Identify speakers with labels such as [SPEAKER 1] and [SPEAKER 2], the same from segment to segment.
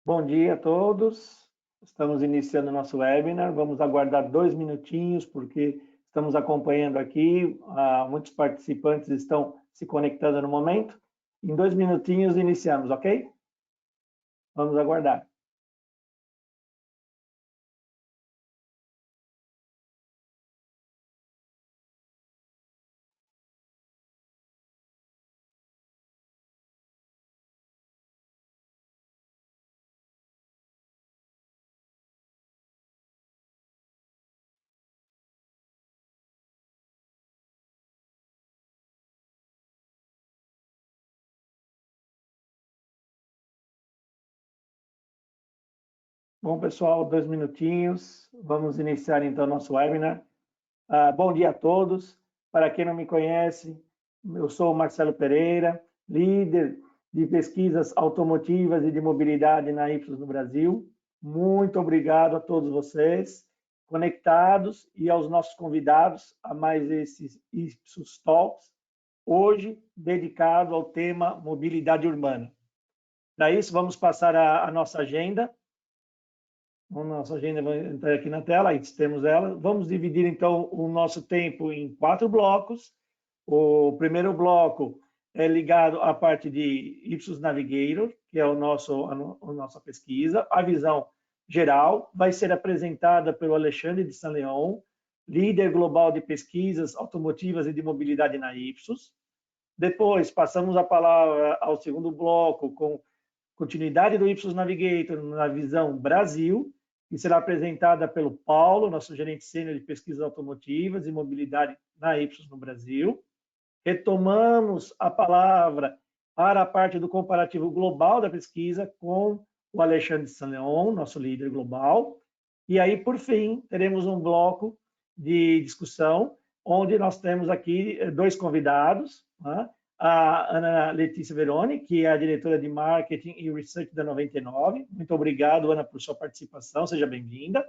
[SPEAKER 1] Bom dia a todos. Estamos iniciando o nosso webinar. Vamos aguardar 2 minutinhos, porque estamos acompanhando aqui. Muitos participantes estão se conectando no momento. Em 2 minutinhos iniciamos, ok? Vamos aguardar. Bom, pessoal, 2 minutinhos. Vamos iniciar então nosso webinar. Bom dia a todos. Para quem não me conhece, eu sou o Marcelo Pereira, líder de pesquisas automotivas e de mobilidade na Ipsos no Brasil. Muito obrigado a todos vocês conectados e aos nossos convidados a mais esses Ipsos Talks, hoje dedicado ao tema mobilidade urbana. Para isso, vamos passar a nossa agenda. A nossa agenda vai entrar aqui na tela, aí temos ela. Vamos dividir, então, o nosso tempo em 4 blocos. O primeiro bloco é ligado à parte de Ipsos Navigator, que é a nossa pesquisa. A visão geral vai ser apresentada pelo Alexandre de San León, líder global de pesquisas automotivas e de mobilidade na Ipsos. Depois, passamos a palavra ao segundo bloco, com continuidade do Ipsos Navigator na visão Brasil, que será apresentada pelo Paulo, nosso gerente sênior de pesquisas automotivas e mobilidade na Ipsos no Brasil. Retomamos a palavra para a parte do comparativo global da pesquisa com o Alexandre de San León, nosso líder global. E aí, por fim, teremos um bloco de discussão, onde nós temos aqui 2 convidados, né? A Ana Letícia Veroni, que é a diretora de Marketing e Research da 99. Muito obrigado, Ana, por sua participação, seja bem-vinda.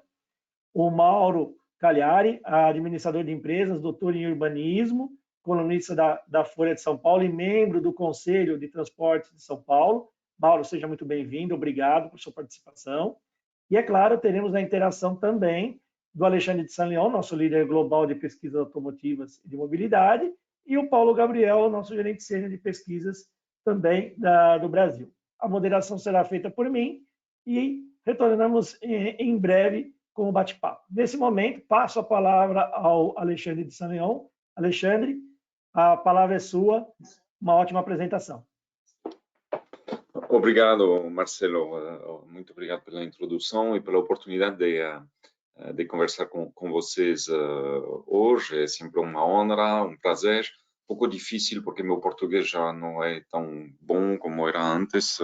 [SPEAKER 1] O Mauro Cagliari, administrador de empresas, doutor em urbanismo, colunista da Folha de São Paulo e membro do Conselho de Transportes de São Paulo. Mauro, seja muito bem-vindo, obrigado por sua participação. E, é claro, teremos a interação também do Alexandre de San León, nosso líder global de pesquisas automotivas e de mobilidade, e o Paulo Gabriel, nosso gerente sênior de pesquisas também do Brasil. A moderação será feita por mim e retornamos em breve com o bate-papo. Nesse momento, passo a palavra ao Alexandre de San León. Alexandre, a palavra é sua. Uma ótima apresentação.
[SPEAKER 2] Obrigado, Marcelo. Muito obrigado pela introdução e pela oportunidade de conversar com vocês hoje. É sempre uma honra, um prazer. Um pouco difícil porque meu português já não é tão bom como era antes.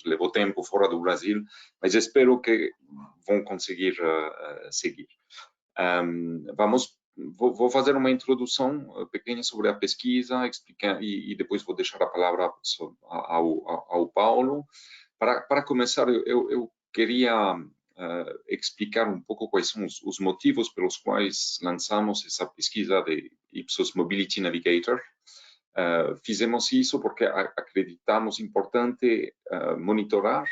[SPEAKER 2] Levou tempo fora do Brasil, mas espero que vão conseguir seguir. Vou fazer uma introdução pequena sobre a pesquisa, explicar, e depois vou deixar a palavra ao Paulo. Para começar, eu queria explicar um pouco quais são os motivos pelos quais lançamos essa pesquisa de Ipsos Mobility Navigator. Fizemos isso porque acreditamos importante monitorar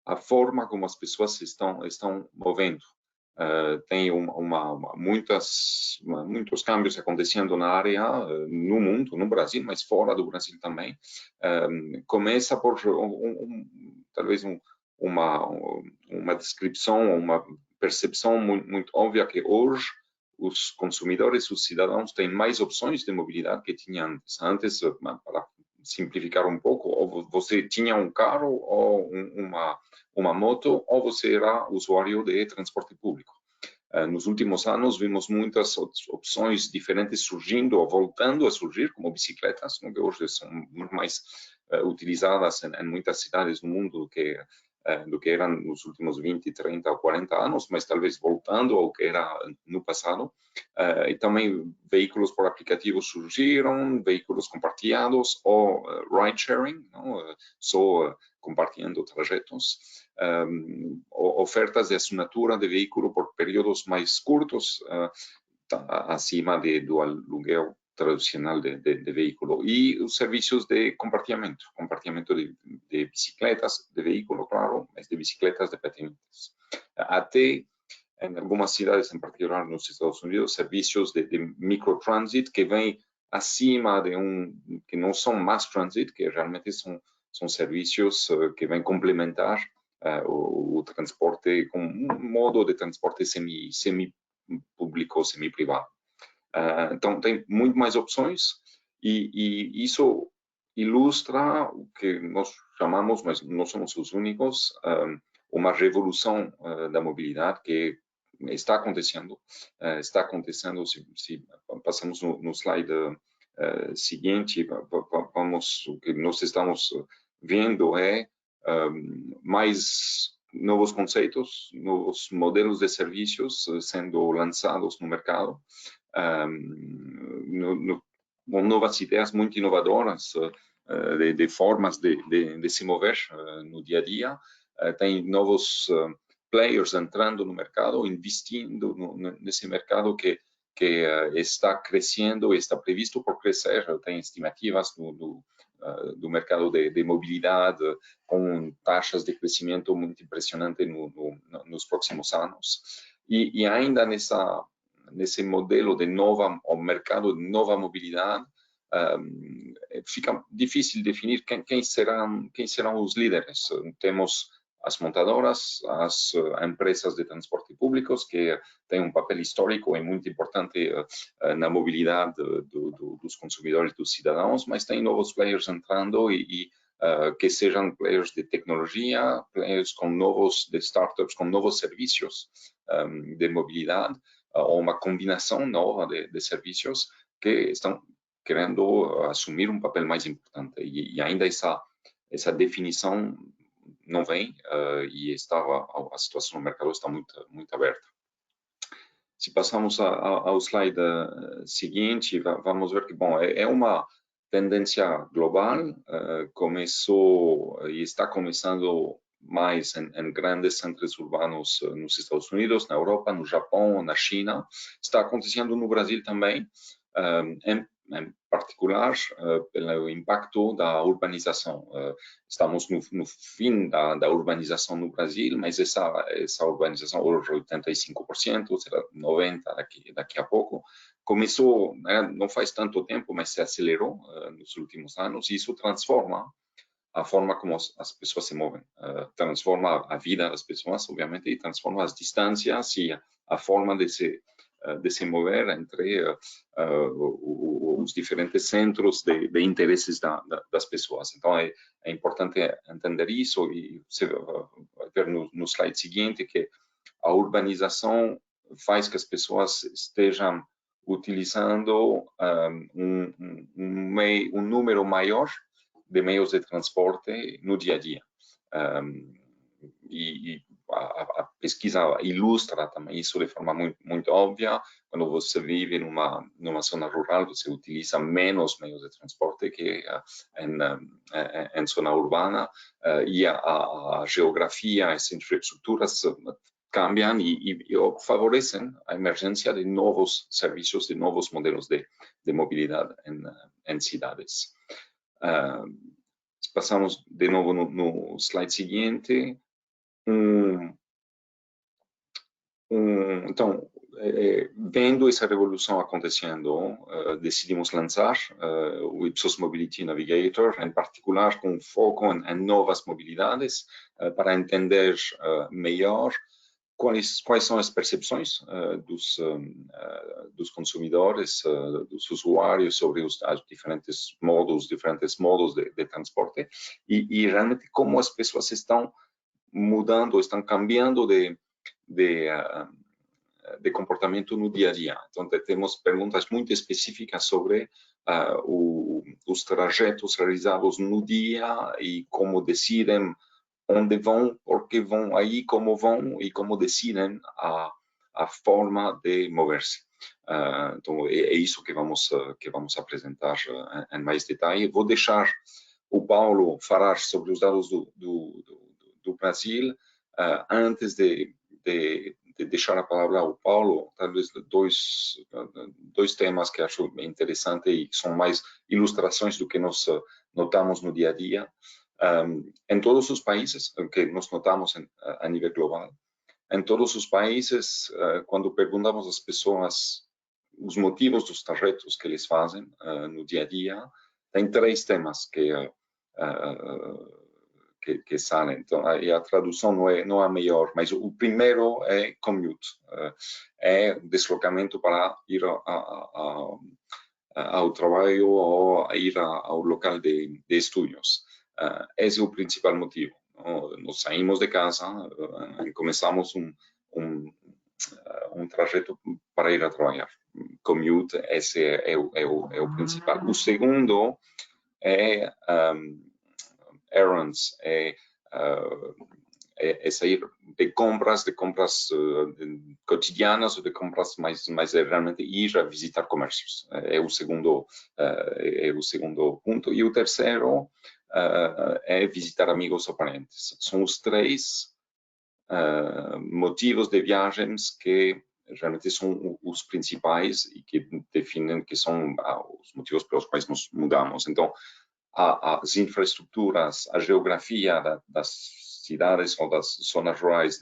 [SPEAKER 2] a forma como as pessoas se estão movendo. Tem muitos câmbios acontecendo na área, no mundo, no Brasil, mas fora do Brasil também. Começa por talvez uma descrição, uma percepção muito óbvia que hoje os consumidores, os cidadãos têm mais opções de mobilidade que tinham antes. Antes, para simplificar um pouco, ou você tinha um carro ou uma moto, ou você era usuário de transporte público. Nos últimos anos, vimos muitas opções diferentes surgindo ou voltando a surgir, como bicicletas, que hoje são muito mais utilizadas em muitas cidades do mundo do que eram nos últimos 20, 30 ou 40 anos, mas talvez voltando ao que era no passado. E também veículos por aplicativos surgiram, veículos compartilhados ou ride-sharing, só compartilhando trajetos, ofertas de assinatura de veículo por períodos mais curtos, acima do aluguel tradicional de veículo. Y los servicios de compartimento de bicicletas, de vehículo, claro, es de bicicletas, de patinetes. Até en algunas ciudades, en particular en los Estados Unidos, servicios de microtransit que ven acima que no son más transit, que realmente son servicios que van a complementar o transporte con un modo de transporte semi-público, semi-privado. Então, tem muito mais opções e isso ilustra o que nós chamamos, mas não somos os únicos, uma revolução da mobilidade que está acontecendo. Se passamos no slide seguinte, o que nós estamos vendo é mais novos conceitos, novos modelos de serviços sendo lançados no mercado, com novas ideias muito inovadoras de formas de se mover no dia a dia. Tem novos players entrando no mercado, investindo nesse mercado que está crescendo e está previsto por crescer. Tem estimativas do mercado de mobilidade com taxas de crescimento muito impressionantes nos próximos anos. E ainda nesse modelo de mercado de nova mobilidade, fica difícil definir quem serão os líderes. Temos as montadoras, as empresas de transporte públicos, que têm papel histórico e muito importante na mobilidade dos consumidores, dos cidadãos, mas tem novos players entrando que sejam players de tecnologia, players de startups com novos serviços de mobilidade, ou uma combinação nova de serviços que estão querendo assumir um papel mais importante. E ainda essa definição não vem, e a situação no mercado está muito aberta. Se passamos ao slide seguinte, vamos ver que, bom, é uma tendência global, começou e está começando mais em grandes centros urbanos nos Estados Unidos, na Europa, no Japão, na China. Está acontecendo no Brasil também, em particular pelo impacto da urbanização. Estamos no fim da urbanização no Brasil, mas essa urbanização, hoje 85%, será 90% daqui a pouco, começou, não faz tanto tempo, mas se acelerou nos últimos anos, e isso transforma a forma como as pessoas se movem, transforma a vida das pessoas, obviamente, e transforma as distâncias e a forma de se mover entre os diferentes centros de interesses das pessoas. Então, é importante entender isso, e você vai ver no slide seguinte que a urbanização faz que as pessoas estejam utilizando um número maior de meios de transporte no dia a dia. E a pesquisa ilustra também isso de forma muito óbvia. Quando você vive numa zona rural, você utiliza menos meios de transporte que em zona urbana, e a geografia, as infraestruturas cambiam e favorecem a emergência de novos serviços, de novos modelos de mobilidade em cidades. Passamos de novo no slide seguinte. Então, vendo essa revolução acontecendo, decidimos lançar o Ipsos Mobility Navigator, em particular com foco em novas mobilidades, para entender melhor quais são as percepções dos consumidores, dos usuários sobre os diferentes modos de transporte, e realmente como as pessoas estão mudando, estão cambiando de comportamento no dia a dia. Então, temos perguntas muito específicas sobre os trajetos realizados no dia e como decidem onde vão, por que vão aí, como vão e como decidem a forma de mover-se. Então, é isso que vamos apresentar em mais detalhe. Vou deixar o Paulo falar sobre os dados do Brasil, antes de de deixar a palavra ao Paulo, talvez dois temas que acho interessante e que são mais ilustrações do que nós notamos no dia a dia. Em todos os países, que nós notamos a nível global, em todos os países, quando perguntamos às pessoas os motivos dos trajetos que eles fazem no dia a dia, tem três temas que saem. Então, a tradução não é a melhor, mas o primeiro é commute, é deslocamento para ir ao trabalho ou ir ao local de estudos. Esse é o principal motivo. Nós saímos de casa e começamos um trajeto para ir a trabalhar. Commute, esse é o principal. O segundo é errands, é sair de compras cotidianas ou de compras mais realmente ir a visitar comércios. É o segundo ponto. E o terceiro é visitar amigos ou parentes. São os três motivos de viagens que realmente são os principais e que definem que são os motivos pelos quais nos mudamos. Então, as infraestruturas, a geografia das cidades ou das zonas rurais,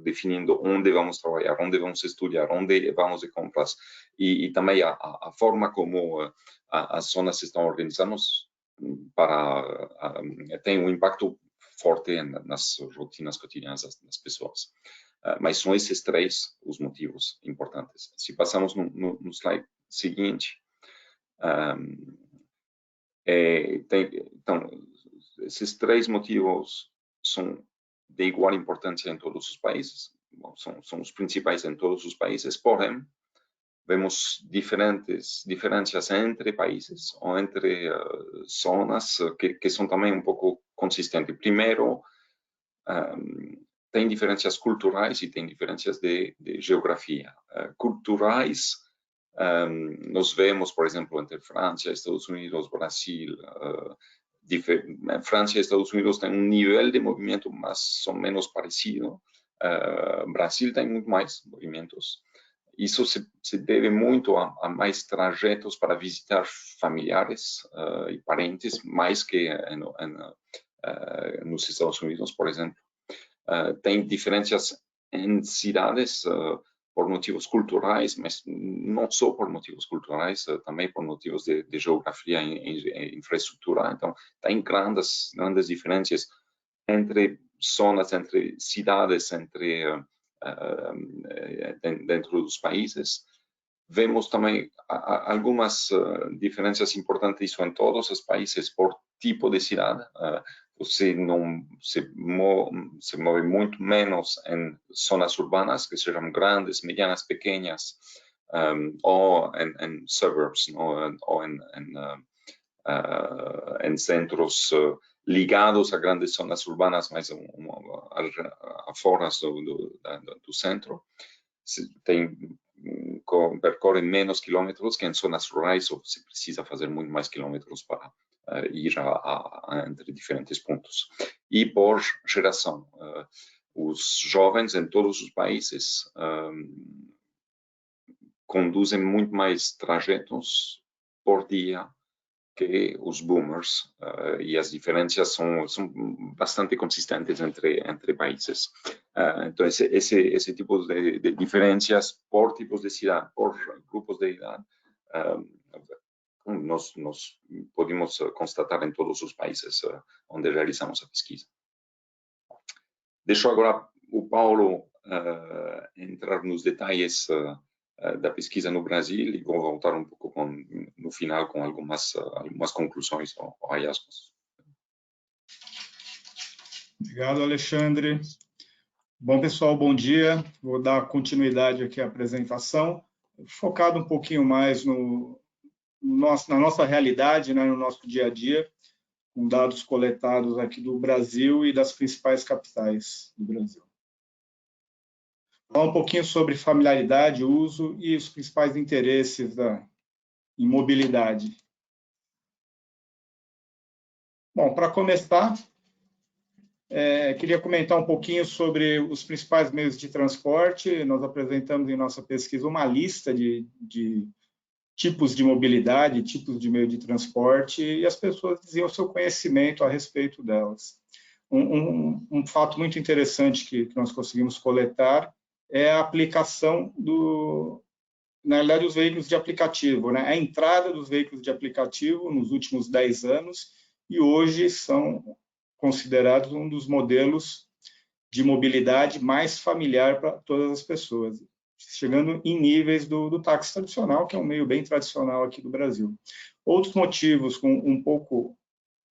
[SPEAKER 2] definindo onde vamos trabalhar, onde vamos estudar, onde vamos de compras, e também a forma como as zonas estão organizadas tem um impacto forte nas rotinas cotidianas das pessoas. Mas são esses três os motivos importantes. Se passamos no slide seguinte, então, esses três motivos são de igual importância em todos os países, são os principais em todos os países, porém, vemos diferenças entre países ou entre zonas que são também um pouco consistentes. Primeiro, tem diferenças culturais e tem diferenças de geografia. Culturais, nós vemos, por exemplo, entre França, Estados Unidos, Brasil, França e Estados Unidos têm um nível de movimento mais ou menos parecido. Brasil tem muito mais movimentos. Isso se deve muito a mais trajetos para visitar familiares e parentes, mais que nos Estados Unidos, por exemplo. Tem diferenças em cidades por motivos culturais, mas não só por motivos culturais, também por motivos de geografia e infraestrutura. Então, tem grandes diferenças entre zonas, entre cidades, dentro dos países. Vemos também algumas diferenças importantes, isso em todos os países, por tipo de cidade. Você não se move muito menos em zonas urbanas, que sejam grandes, medianas, pequenas, ou em suburbs, ou em centros ligados a grandes zonas urbanas, mas afora do centro. Percorre menos quilômetros que em zonas rurais, ou se precisa fazer muito mais quilômetros para ir entre diferentes pontos. E por geração, os jovens em todos os países conduzem muito mais trajetos por dia que os boomers, e as diferenças são bastante consistentes entre países. Então, esse tipo de diferenças por tipos de cidade, por grupos de idade, nós podemos constatar em todos os países onde realizamos a pesquisa. Deixo agora o Paulo entrar nos detalhes da pesquisa no Brasil e vou voltar um pouco no final com algumas conclusões ou hallazgos.
[SPEAKER 3] Obrigado, Alexandre. Bom, pessoal, bom dia. Vou dar continuidade aqui à apresentação, focado um pouquinho mais na nossa realidade, né, no nosso dia a dia, com dados coletados aqui do Brasil e das principais capitais do Brasil. Falar um pouquinho sobre familiaridade, uso e os principais interesses em mobilidade. Bom, para começar, Queria comentar um pouquinho sobre os principais meios de transporte. Nós apresentamos em nossa pesquisa uma lista de tipos de mobilidade, tipos de meio de transporte, e as pessoas diziam o seu conhecimento a respeito delas. Um fato muito interessante que nós conseguimos coletar é a aplicação na realidade, os veículos de aplicativo, né? A entrada dos veículos de aplicativo nos últimos 10 anos, e hoje são considerados um dos modelos de mobilidade mais familiar para todas as pessoas, chegando em níveis do táxi tradicional, que é um meio bem tradicional aqui do Brasil. Outros motivos com um pouco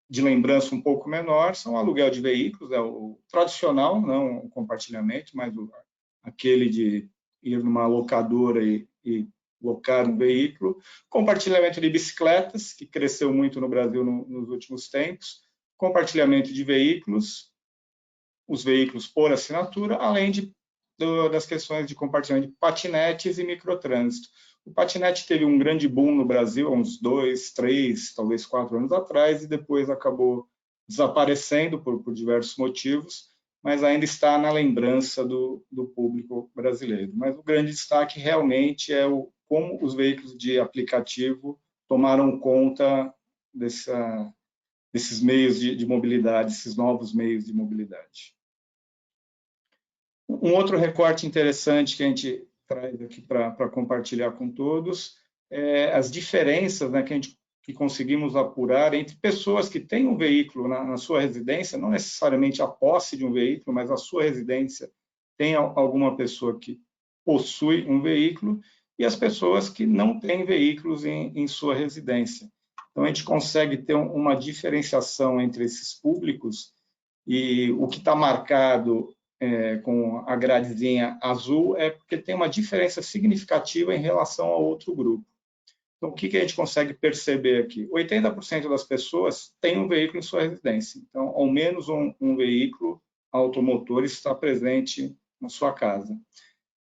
[SPEAKER 3] de lembrança um pouco menor são o aluguel de veículos, o tradicional, não o compartilhamento, mas aquele de ir numa locadora e locar um veículo, compartilhamento de bicicletas, que cresceu muito no Brasil nos últimos tempos, compartilhamento de veículos, os veículos por assinatura, além das questões de compartilhamento de patinetes e microtrânsito. O patinete teve um grande boom no Brasil há uns 2, 3, talvez 4 anos atrás, e depois acabou desaparecendo por diversos motivos, mas ainda está na lembrança do público brasileiro. Mas o grande destaque realmente é como os veículos de aplicativo tomaram conta desses meios de mobilidade, esses novos meios de mobilidade. Um outro recorte interessante que a gente traz aqui para compartilhar com todos é as diferenças, né, que conseguimos apurar entre pessoas que têm um veículo na sua residência, não necessariamente a posse de um veículo, mas a sua residência tem alguma pessoa que possui um veículo, e as pessoas que não têm veículos em sua residência. Então, a gente consegue ter uma diferenciação entre esses públicos, e o que está marcado com a gradezinha azul é porque tem uma diferença significativa em relação a outro grupo. Então, o que a gente consegue perceber aqui? 80% das pessoas têm um veículo em sua residência. Então, ao menos um veículo automotor está presente na sua casa.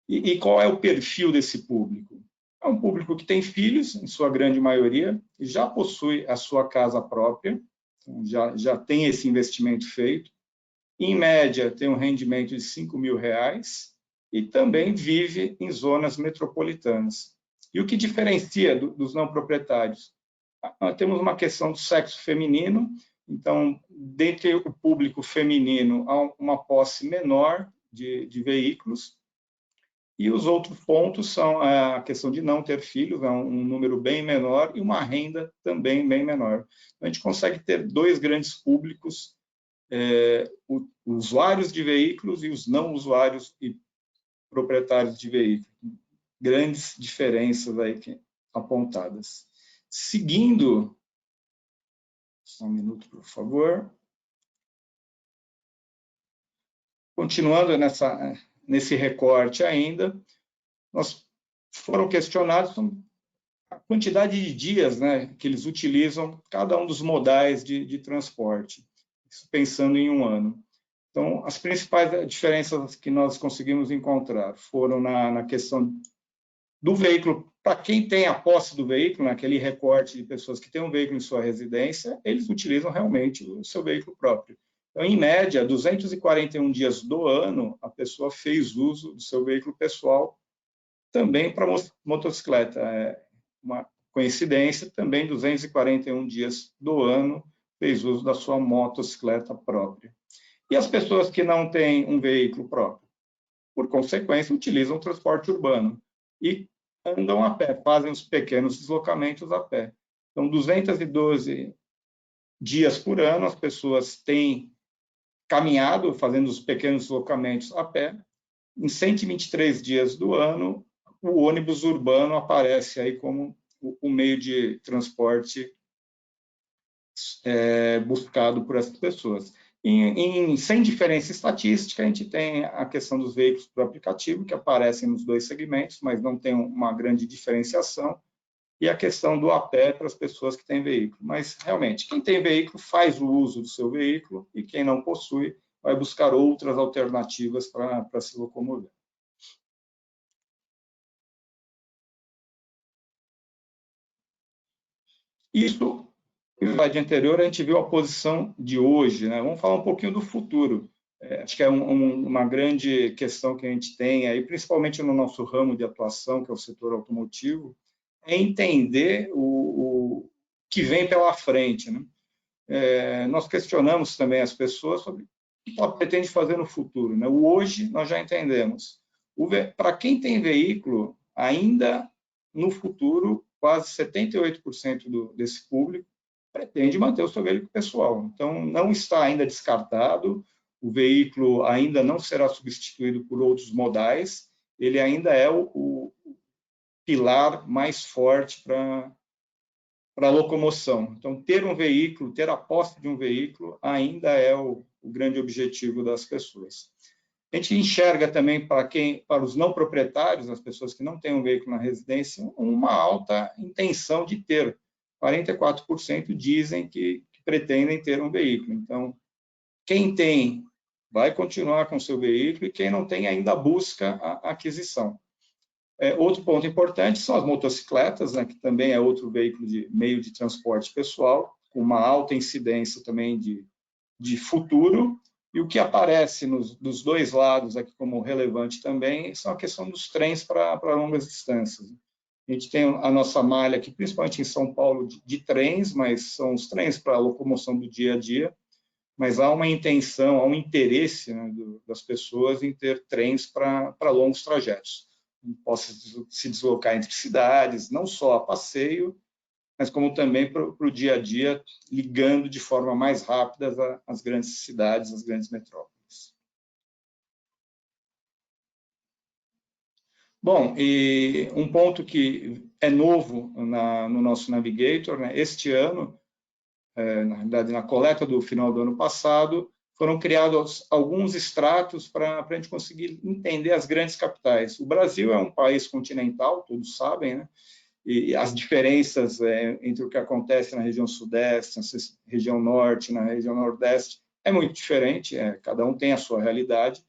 [SPEAKER 3] E qual é o perfil desse público? É um público que tem filhos, em sua grande maioria, e já possui a sua casa própria, então já tem esse investimento feito. Em média, tem um rendimento de R$5.000 e também vive em zonas metropolitanas. E o que diferencia dos não proprietários? Nós temos uma questão do sexo feminino, então, dentre o público feminino, há uma posse menor de veículos, e os outros pontos são a questão de não ter filhos, é um número bem menor, e uma renda também bem menor. Então, a gente consegue ter dois grandes públicos, usuários de veículos e os não usuários e proprietários de veículos. Grandes diferenças aí apontadas. Seguindo, só um minuto, por favor. Continuando nesse recorte ainda, nós foram questionados a quantidade de dias, né, que eles utilizam cada um dos modais de transporte, isso pensando em um ano. Então, as principais diferenças que nós conseguimos encontrar foram na questão do veículo. Para quem tem a posse do veículo, naquele recorte de pessoas que têm um veículo em sua residência, eles utilizam realmente o seu veículo próprio. Então, em média, 241 dias do ano, a pessoa fez uso do seu veículo pessoal, também para motocicleta. É uma coincidência, também 241 dias do ano fez uso da sua motocicleta própria. E as pessoas que não têm um veículo próprio, por consequência, utilizam o transporte urbano e andam a pé, fazem os pequenos deslocamentos a pé. Então, 212 dias por ano, as pessoas têm caminhado, fazendo os pequenos deslocamentos a pé. Em 123 dias do ano, o ônibus urbano aparece aí como o meio de transporte buscado por essas pessoas. Sem diferença estatística, a gente tem a questão dos veículos por aplicativo, que aparecem nos dois segmentos, mas não tem uma grande diferenciação, e a questão do a pé para as pessoas que têm veículo. Mas, realmente, quem tem veículo faz o uso do seu veículo, e quem não possui vai buscar outras alternativas para se locomover. Isso No slide anterior, a gente viu a posição de hoje, né? Vamos falar um pouquinho do futuro. Acho que é uma grande questão que a gente tem aí, principalmente no nosso ramo de atuação, que é o setor automotivo, é entender o que vem pela frente, né? Nós questionamos também as pessoas sobre o que ela pretende fazer no futuro, né? O hoje nós já entendemos. Para quem tem veículo, ainda no futuro, quase 78% desse público pretende manter o seu veículo pessoal. Então, não está ainda descartado, o veículo ainda não será substituído por outros modais, ele ainda é o pilar mais forte para a locomoção. Então, ter um veículo, ter a posse de um veículo, ainda é o grande objetivo das pessoas. A gente enxerga também para os não proprietários, as pessoas que não têm um veículo na residência, uma alta intenção de ter. 44% dizem que pretendem ter um veículo. Então, quem tem vai continuar com o seu veículo e quem não tem ainda busca a aquisição. Outro ponto importante são as motocicletas, né, que também é outro veículo de meio de transporte pessoal, com uma alta incidência também de futuro. E o que aparece dos dois lados aqui como relevante também são a questão dos trens para longas distâncias. A gente tem a nossa malha aqui, principalmente em São Paulo, de trens, mas são os trens para a locomoção do dia a dia, mas há uma intenção, há um interesse, né, das pessoas em ter trens para longos trajetos. Possa se deslocar entre cidades, não só a passeio, mas como também para o dia a dia, ligando de forma mais rápida as grandes cidades, as grandes metrópoles. Bom, e um ponto que é novo no nosso Navigator, né? Este ano, na realidade, na coleta do final do ano passado, foram criados alguns extratos para a gente conseguir entender as grandes capitais. O Brasil é um país continental, todos sabem, né? E as diferenças entre o que acontece na região sudeste, na região norte, na região nordeste, é muito diferente, cada um tem a sua realidade,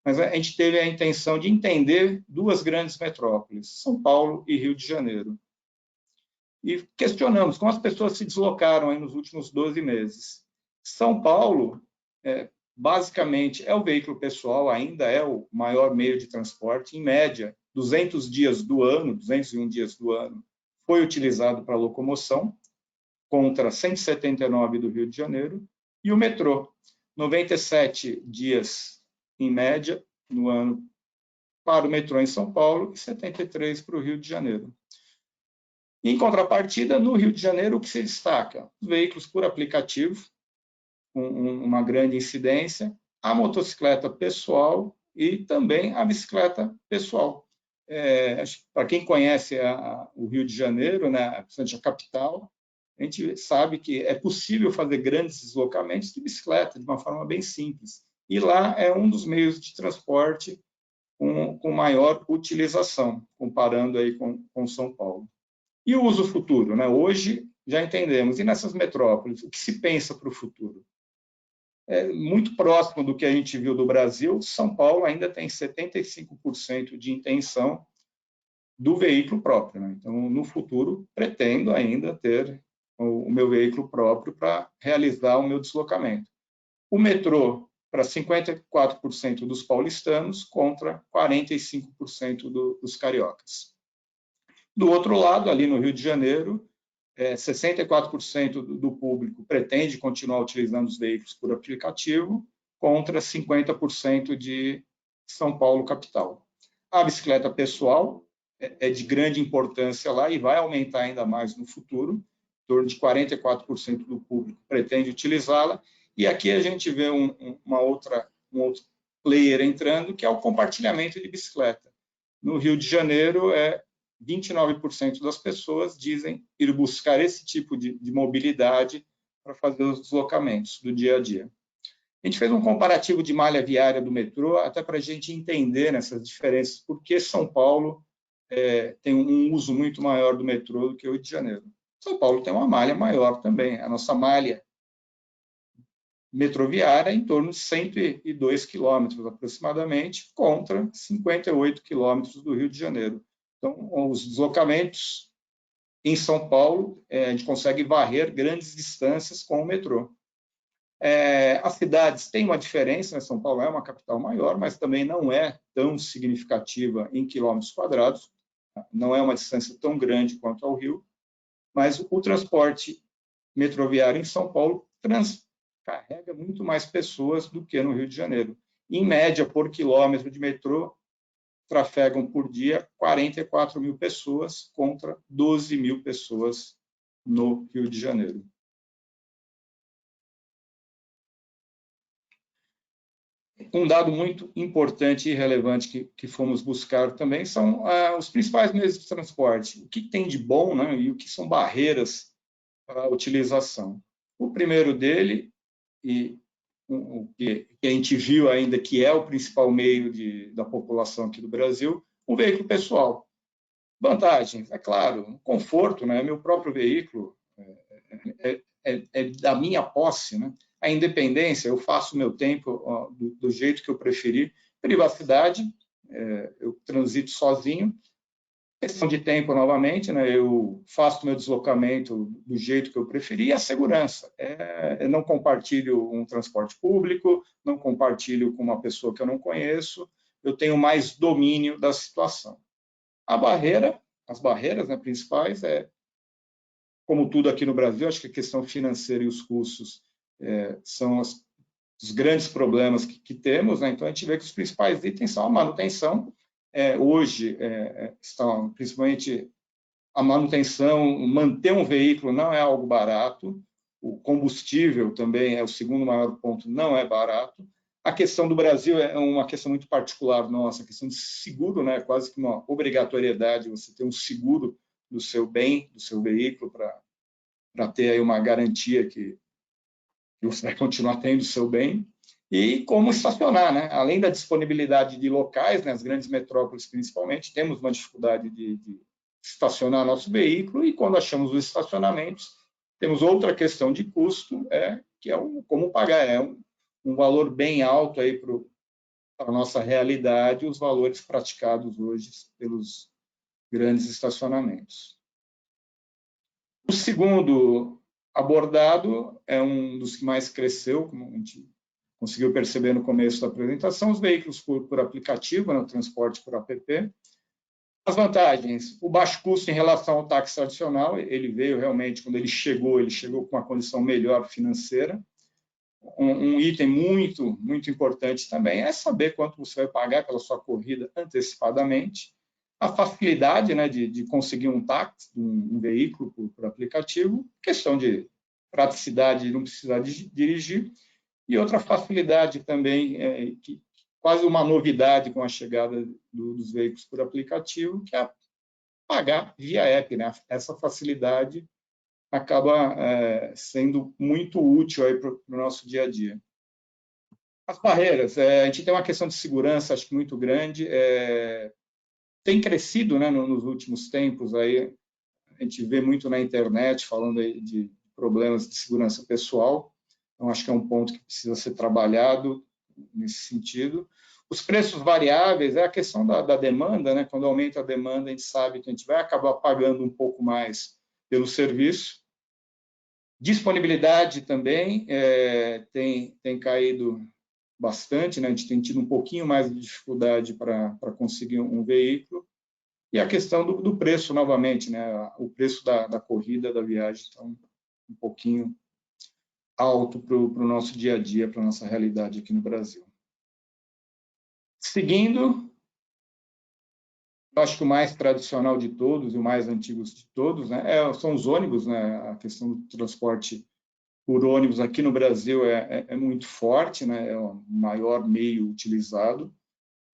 [SPEAKER 3] mas a gente teve a intenção de entender duas grandes metrópoles, São Paulo e Rio de Janeiro. E questionamos como as pessoas se deslocaram aí nos últimos 12 meses. São Paulo, basicamente, é o veículo pessoal, ainda é o maior meio de transporte, em média, 200 dias do ano, 201 dias do ano, foi utilizado para locomoção, contra 179 do Rio de Janeiro, e o metrô, 97 dias em média no ano para o metrô em São Paulo e 73 para o Rio de Janeiro. Em contrapartida, no Rio de Janeiro, o que se destaca? Os veículos por aplicativo, uma grande incidência, a motocicleta pessoal e também a bicicleta pessoal. Para quem conhece o Rio de Janeiro, né, principalmente a capital, a gente sabe que é possível fazer grandes deslocamentos de bicicleta, de uma forma bem simples. E lá é um dos meios de transporte com maior utilização, comparando aí com São Paulo. E o uso futuro, né? Hoje já entendemos. E nessas metrópoles, o que se pensa para o futuro? Muito próximo do que a gente viu do Brasil, São Paulo ainda tem 75% de intenção do veículo próprio, né? Então, no futuro, pretendo ainda ter o meu veículo próprio para realizar o meu deslocamento. O metrô para 54% dos paulistanos contra 45% dos cariocas. Do outro lado, ali no Rio de Janeiro, 64% do público pretende continuar utilizando os veículos por aplicativo, contra 50% de São Paulo capital. A bicicleta pessoal é de grande importância lá e vai aumentar ainda mais no futuro, em torno de 44% do público pretende utilizá-la, e aqui a gente vê um outro player entrando, que é o compartilhamento de bicicleta. No Rio de Janeiro, 29% das pessoas dizem ir buscar esse tipo de mobilidade para fazer os deslocamentos do dia a dia. A gente fez um comparativo de malha viária do metrô, até para a gente entender nessas diferenças, porque São Paulo tem um uso muito maior do metrô do que o Rio de Janeiro. São Paulo tem uma malha maior também. A nossa malha metroviária é em torno de 102 quilômetros aproximadamente, contra 58 quilômetros do Rio de Janeiro. Então, os deslocamentos em São Paulo, a gente consegue varrer grandes distâncias com o metrô. As cidades têm uma diferença, né? São Paulo é uma capital maior, mas também não é tão significativa em quilômetros quadrados, não é uma distância tão grande quanto ao Rio, mas o transporte metroviário em São Paulo carrega muito mais pessoas do que no Rio de Janeiro. Em média, por quilômetro de metrô, trafegam por dia 44 mil pessoas contra 12 mil pessoas no Rio de Janeiro. Um dado muito importante e relevante que fomos buscar também são os principais meios de transporte. O que tem de bom, né, e o que são barreiras para a utilização. O primeiro dele, e o que a gente viu ainda que é o principal meio da população aqui do Brasil, o veículo pessoal. Vantagens, é claro, conforto, né, meu próprio veículo, é da minha posse, né? A independência, eu faço o meu tempo do jeito que eu preferir. Privacidade, eu transito sozinho. Questão de tempo, novamente, né? Eu faço o meu deslocamento do jeito que eu preferir. E a segurança, eu não compartilho um transporte público, não compartilho com uma pessoa que eu não conheço, eu tenho mais domínio da situação. As barreiras, né, principais, como tudo aqui no Brasil, acho que a questão financeira e os custos são os grandes problemas que temos, né? Então, a gente vê que os principais itens são a manutenção. Hoje, principalmente a manutenção, manter um veículo não é algo barato, o combustível também é o segundo maior ponto, não é barato. A questão do Brasil é uma questão muito particular nossa, a questão de seguro, né? Quase que uma obrigatoriedade você ter um seguro do seu bem, do seu veículo, para ter aí uma garantia que você vai continuar tendo o seu bem. E como estacionar, né? Além da disponibilidade de locais, né, as grandes metrópoles principalmente, temos uma dificuldade de estacionar nosso veículo, e quando achamos os estacionamentos, temos outra questão de custo, que é como pagar, um valor bem alto aí para a nossa realidade, os valores praticados hoje pelos grandes estacionamentos. O segundo abordado é um dos que mais cresceu, como a gente conseguiu perceber no começo da apresentação, os veículos por aplicativo, né, o transporte por app. As vantagens, o baixo custo em relação ao táxi tradicional, ele veio realmente, quando ele chegou com uma condição melhor financeira. Um item muito, muito importante também é saber quanto você vai pagar pela sua corrida antecipadamente. A facilidade, né, de conseguir um táxi, um veículo por aplicativo, questão de praticidade, não precisar dirigir. E outra facilidade também, que quase uma novidade com a chegada dos veículos por aplicativo, que é pagar via app, né? Essa facilidade acaba sendo muito útil para o nosso dia a dia. As barreiras, a gente tem uma questão de segurança, acho que muito grande, tem crescido, né, nos últimos tempos, aí, a gente vê muito na internet falando aí de problemas de segurança pessoal, então acho que é um ponto que precisa ser trabalhado nesse sentido. Os preços variáveis é a questão da demanda, né? Quando aumenta a demanda, a gente sabe que a gente vai acabar pagando um pouco mais pelo serviço. Disponibilidade também tem caído bastante, né? A gente tem tido um pouquinho mais de dificuldade para conseguir um veículo. E a questão do preço, novamente, né? O preço da corrida, da viagem, está um pouquinho alto para o nosso dia a dia, para a nossa realidade aqui no Brasil. Seguindo, eu acho que o mais tradicional de todos e o mais antigo de todos, né, são os ônibus, né? A questão do transporte por ônibus aqui no Brasil é muito forte, né? É o maior meio utilizado.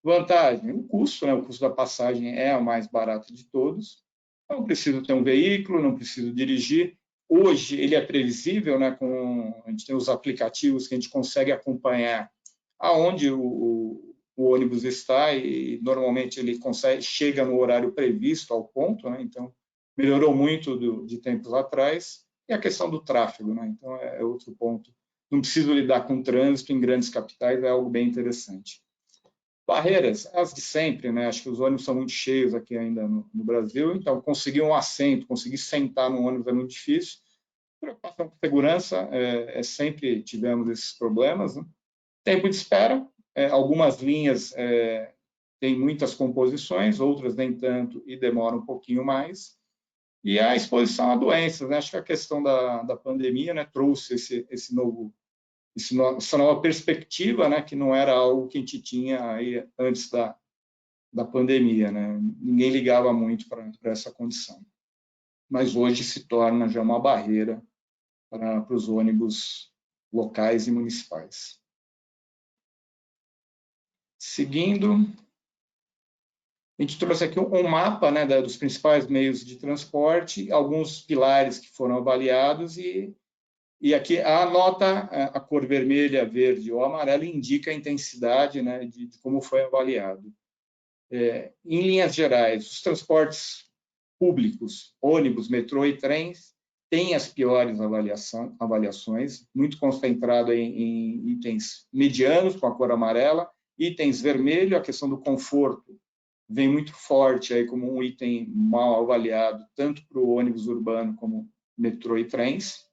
[SPEAKER 3] Vantagem, o custo, né? O custo da passagem é o mais barato de todos. Não preciso ter um veículo, não preciso dirigir. Hoje ele é previsível, né? A gente tem os aplicativos que a gente consegue acompanhar aonde o ônibus está, e normalmente ele chega no horário previsto ao ponto, né? Então melhorou muito de tempos atrás. E a questão do tráfego, né? Então é outro ponto. Não preciso lidar com trânsito em grandes capitais, é algo bem interessante. Barreiras, as de sempre, né? Acho que os ônibus são muito cheios aqui ainda no Brasil, então conseguir um assento, conseguir sentar no ônibus é muito difícil. Preocupação com segurança, sempre tivemos esses problemas, né? Tempo de espera, algumas linhas têm muitas composições, outras nem tanto e demoram um pouquinho mais. E a exposição a doenças, né? Acho que a questão da pandemia, né, trouxe essa nova perspectiva, né, que não era algo que a gente tinha aí antes da pandemia, né? Ninguém ligava muito para essa condição. Mas hoje se torna já uma barreira para os ônibus locais e municipais. Seguindo, a gente trouxe aqui um mapa, né, dos principais meios de transporte, alguns pilares que foram avaliados e aqui a nota, a cor vermelha, verde ou amarela indica a intensidade, né, de como foi avaliado. Em linhas gerais, os transportes públicos, ônibus, metrô e trens, têm as piores avaliações, muito concentrado em itens medianos, com a cor amarela, itens vermelho, a questão do conforto vem muito forte aí como um item mal avaliado, tanto para o ônibus urbano como metrô e trens.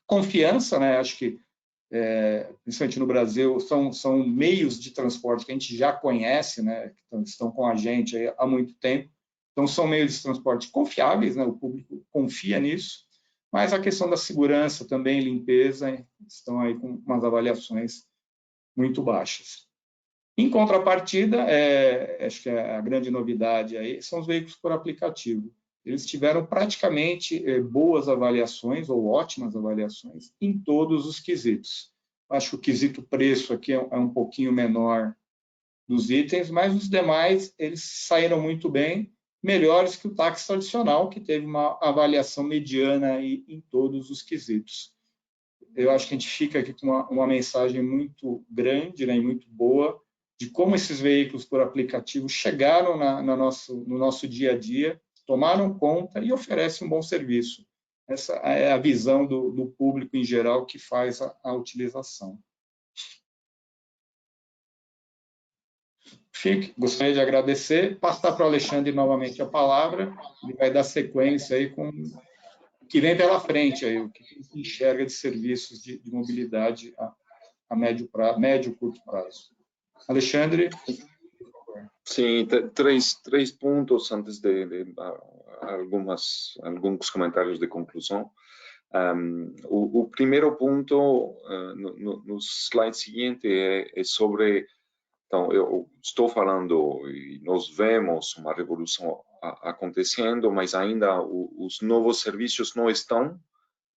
[SPEAKER 3] Confiança, né? Acho que, principalmente no Brasil, são meios de transporte que a gente já conhece, né? Que estão com a gente aí há muito tempo. Então, são meios de transporte confiáveis, né? O público confia nisso. Mas a questão da segurança também, limpeza, estão aí com umas avaliações muito baixas. Em contrapartida, acho que a grande novidade aí são os veículos por aplicativo. Eles tiveram praticamente boas avaliações ou ótimas avaliações em todos os quesitos. Acho que o quesito preço aqui é um pouquinho menor dos itens, mas os demais eles saíram muito bem, melhores que o táxi tradicional, que teve uma avaliação mediana aí em todos os quesitos. Eu acho que a gente fica aqui com uma mensagem muito grande, né, e muito boa, de como esses veículos por aplicativo chegaram no nosso dia a dia, tomaram conta e oferecem um bom serviço. Essa é a visão do público em geral que faz a utilização. Gostaria de agradecer, passar para o Alexandre novamente a palavra, ele vai dar sequência aí com o que vem pela frente, aí, o que enxerga de serviços de mobilidade a médio e curto prazo. Alexandre?
[SPEAKER 2] Sim, três pontos antes de alguns comentários de conclusão. O primeiro ponto, no slide seguinte, é sobre... Então, eu estou falando e nós vemos uma revolução acontecendo, mas ainda os novos serviços não estão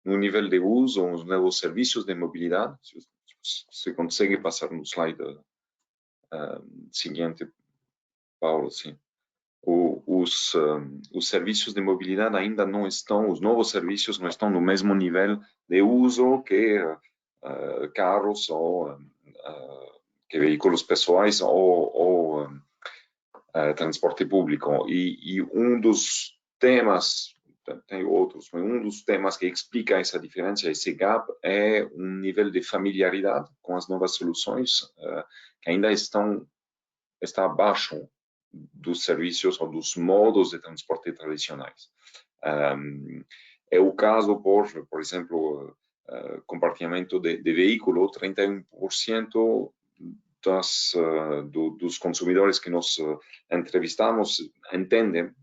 [SPEAKER 2] no nível de uso, os novos serviços de mobilidade. Você consegue passar no slide seguinte, Paulo, sim. Os serviços de mobilidade ainda não estão, os novos serviços não estão no mesmo nível de uso que carros ou que veículos pessoais ou transporte público. E um dos temas, tem outros, mas um dos temas que explica essa diferença, esse gap, é um nível de familiaridade com as novas soluções que ainda está abaixo dos serviços ou dos modos de transporte tradicionais. É o caso, por exemplo, compartilhamento de veículo, 31% dos consumidores que nós entrevistamos entendem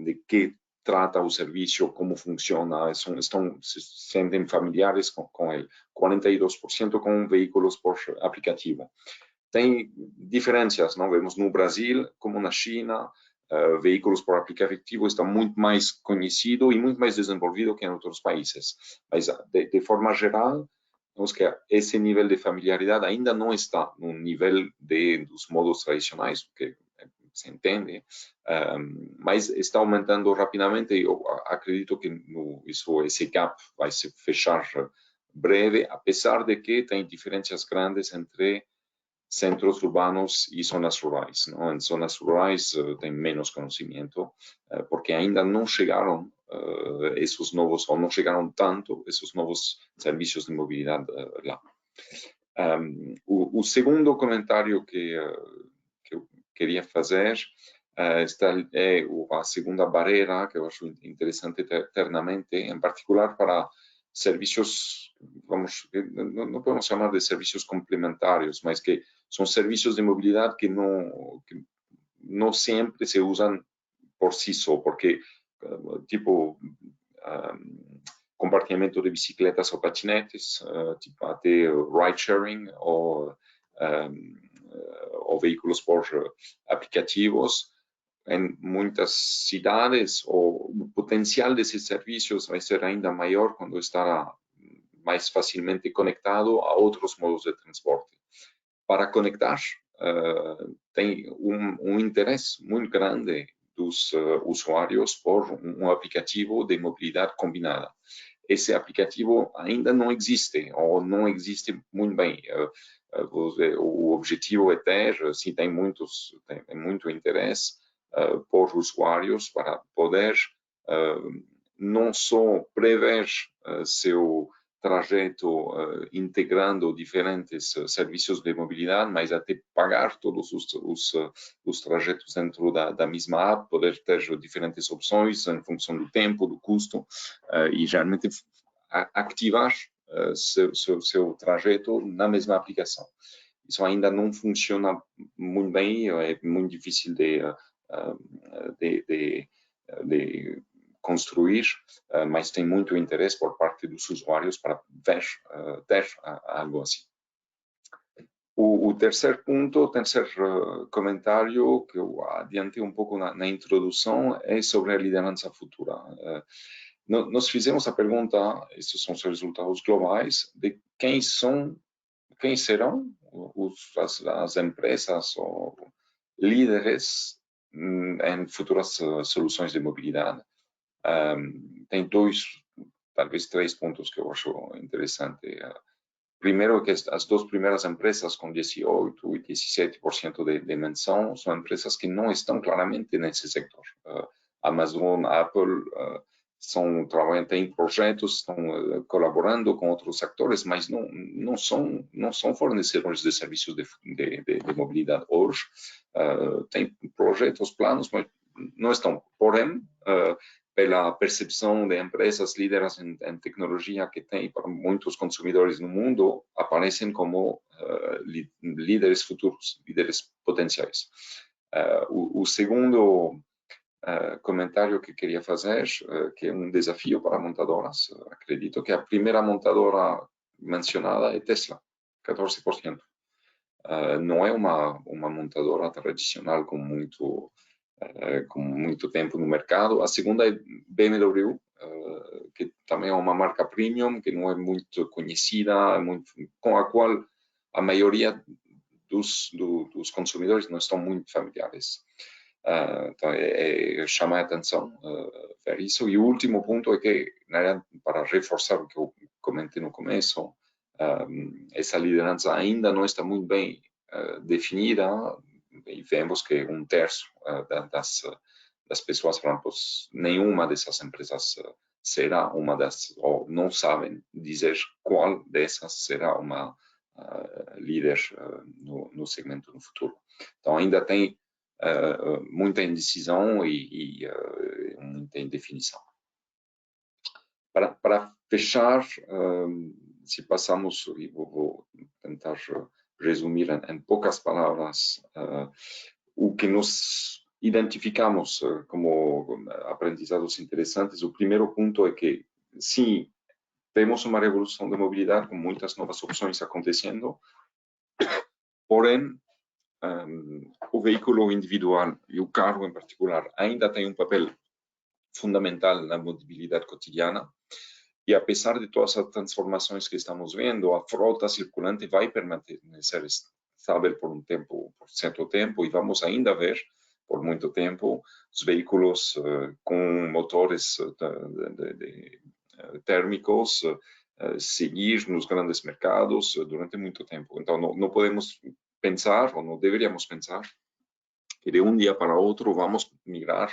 [SPEAKER 2] de que trata o serviço, como funciona, se sentem familiares com ele. 42% com veículos por aplicativo. Tem diferenças, não? Vemos no Brasil, como na China, veículos por aplicativo estão muito mais conhecido e muito mais desenvolvido que em outros países. Mas, de forma geral, vemos que esse nível de familiaridade ainda não está no nível dos modos tradicionais, que se entende, mas está aumentando rapidamente e eu acredito que esse gap vai se fechar breve, apesar de que tem diferenças grandes entre centros urbanos e zonas rurais, ¿no? En zonas rurais tem menos conhecimento porque ainda não chegaram esses novos, ou não chegaram tanto esses novos serviços de mobilidade lá. O segundo comentário que queria fazer. Esta é a segunda barreira que eu acho interessante eternamente, em particular para serviços, não podemos chamar de serviços complementários, mas que são serviços de mobilidade que não sempre se usam por si só, porque, tipo, compartilhamento de bicicletas ou patinetes, tipo até ride sharing ou veículos por aplicativos. Em muitas cidades, o potencial desses serviços vai ser ainda maior quando estará mais facilmente conectado a outros modos de transporte. Para conectar, tem um interesse muito grande dos usuários por um aplicativo de mobilidade combinada. Esse aplicativo ainda não existe, ou não existe muito bem. O objetivo é ter, se tem muito interesse por usuários para poder não só prever seu trajeto integrando diferentes serviços de mobilidade, mas até pagar todos os trajetos dentro da mesma app, poder ter diferentes opções em função do tempo, do custo, e geralmente ativar seu trajeto na mesma aplicação. Isso ainda não funciona muito bem, é muito difícil de construir, mas tem muito interesse por parte dos usuários para ter algo assim. O terceiro ponto, o terceiro comentário que eu adiantei um pouco na introdução é sobre a liderança futura. Nós fizemos a pergunta, esses são os resultados globais, de quem serão as empresas ou líderes em futuras soluções de mobilidade. Tem talvez três pontos que eu acho interessante. Primeiro, que as duas primeiras empresas com 18% e 17% de menção são empresas que não estão claramente nesse setor. Amazon, Apple têm projetos, estão colaborando com outros atores, mas não são fornecedores de serviços de mobilidade hoje. Tem projetos, planos, mas não estão. Porém, pela percepção de empresas líderes em tecnologia que tem para muitos consumidores no mundo, aparecem como líderes futuros, líderes potenciais. O segundo comentário que queria fazer, que é um desafio para montadoras, acredito que a primeira montadora mencionada é Tesla, 14%. Não é uma montadora tradicional com muito tempo no mercado. A segunda é BMW, que também é uma marca premium, que não é muito conhecida, com a qual a maioria dos consumidores não estão muito familiares. Então, chama a atenção ver isso. E o último ponto é que, para reforçar o que eu comentei no começo, essa liderança ainda não está muito bem definida, e vemos que um terço das pessoas falam que nenhuma dessas empresas será uma ou não sabem dizer qual dessas será uma líder no segmento no futuro. Então, ainda tem muita indecisão e muita indefinição. Para fechar, se passamos, e vou tentar resumir em poucas palavras, o que nós identificamos como aprendizados interessantes. O primeiro ponto é que, sim, temos uma revolução de mobilidade com muitas novas opções acontecendo, porém, o veículo individual e o carro em particular ainda tem um papel fundamental na mobilidade cotidiana, e apesar de todas as transformações que estamos vendo, a frota circulante vai permanecer estável por certo tempo, e vamos ainda ver por muito tempo os veículos com motores térmicos seguir nos grandes mercados durante muito tempo. Então, não podemos pensar, ou não deveríamos pensar, que de um dia para outro vamos migrar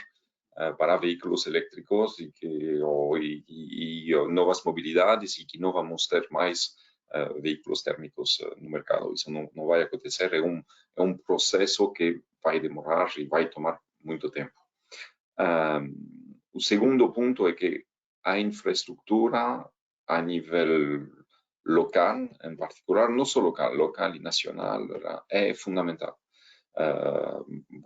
[SPEAKER 2] para veículos elétricos e novas mobilidades, e que não vamos ter mais veículos térmicos no mercado. Isso não vai acontecer. É um processo que vai demorar e vai tomar muito tempo. O segundo ponto é que a infraestrutura a nível local, em particular, não só local e nacional, é fundamental.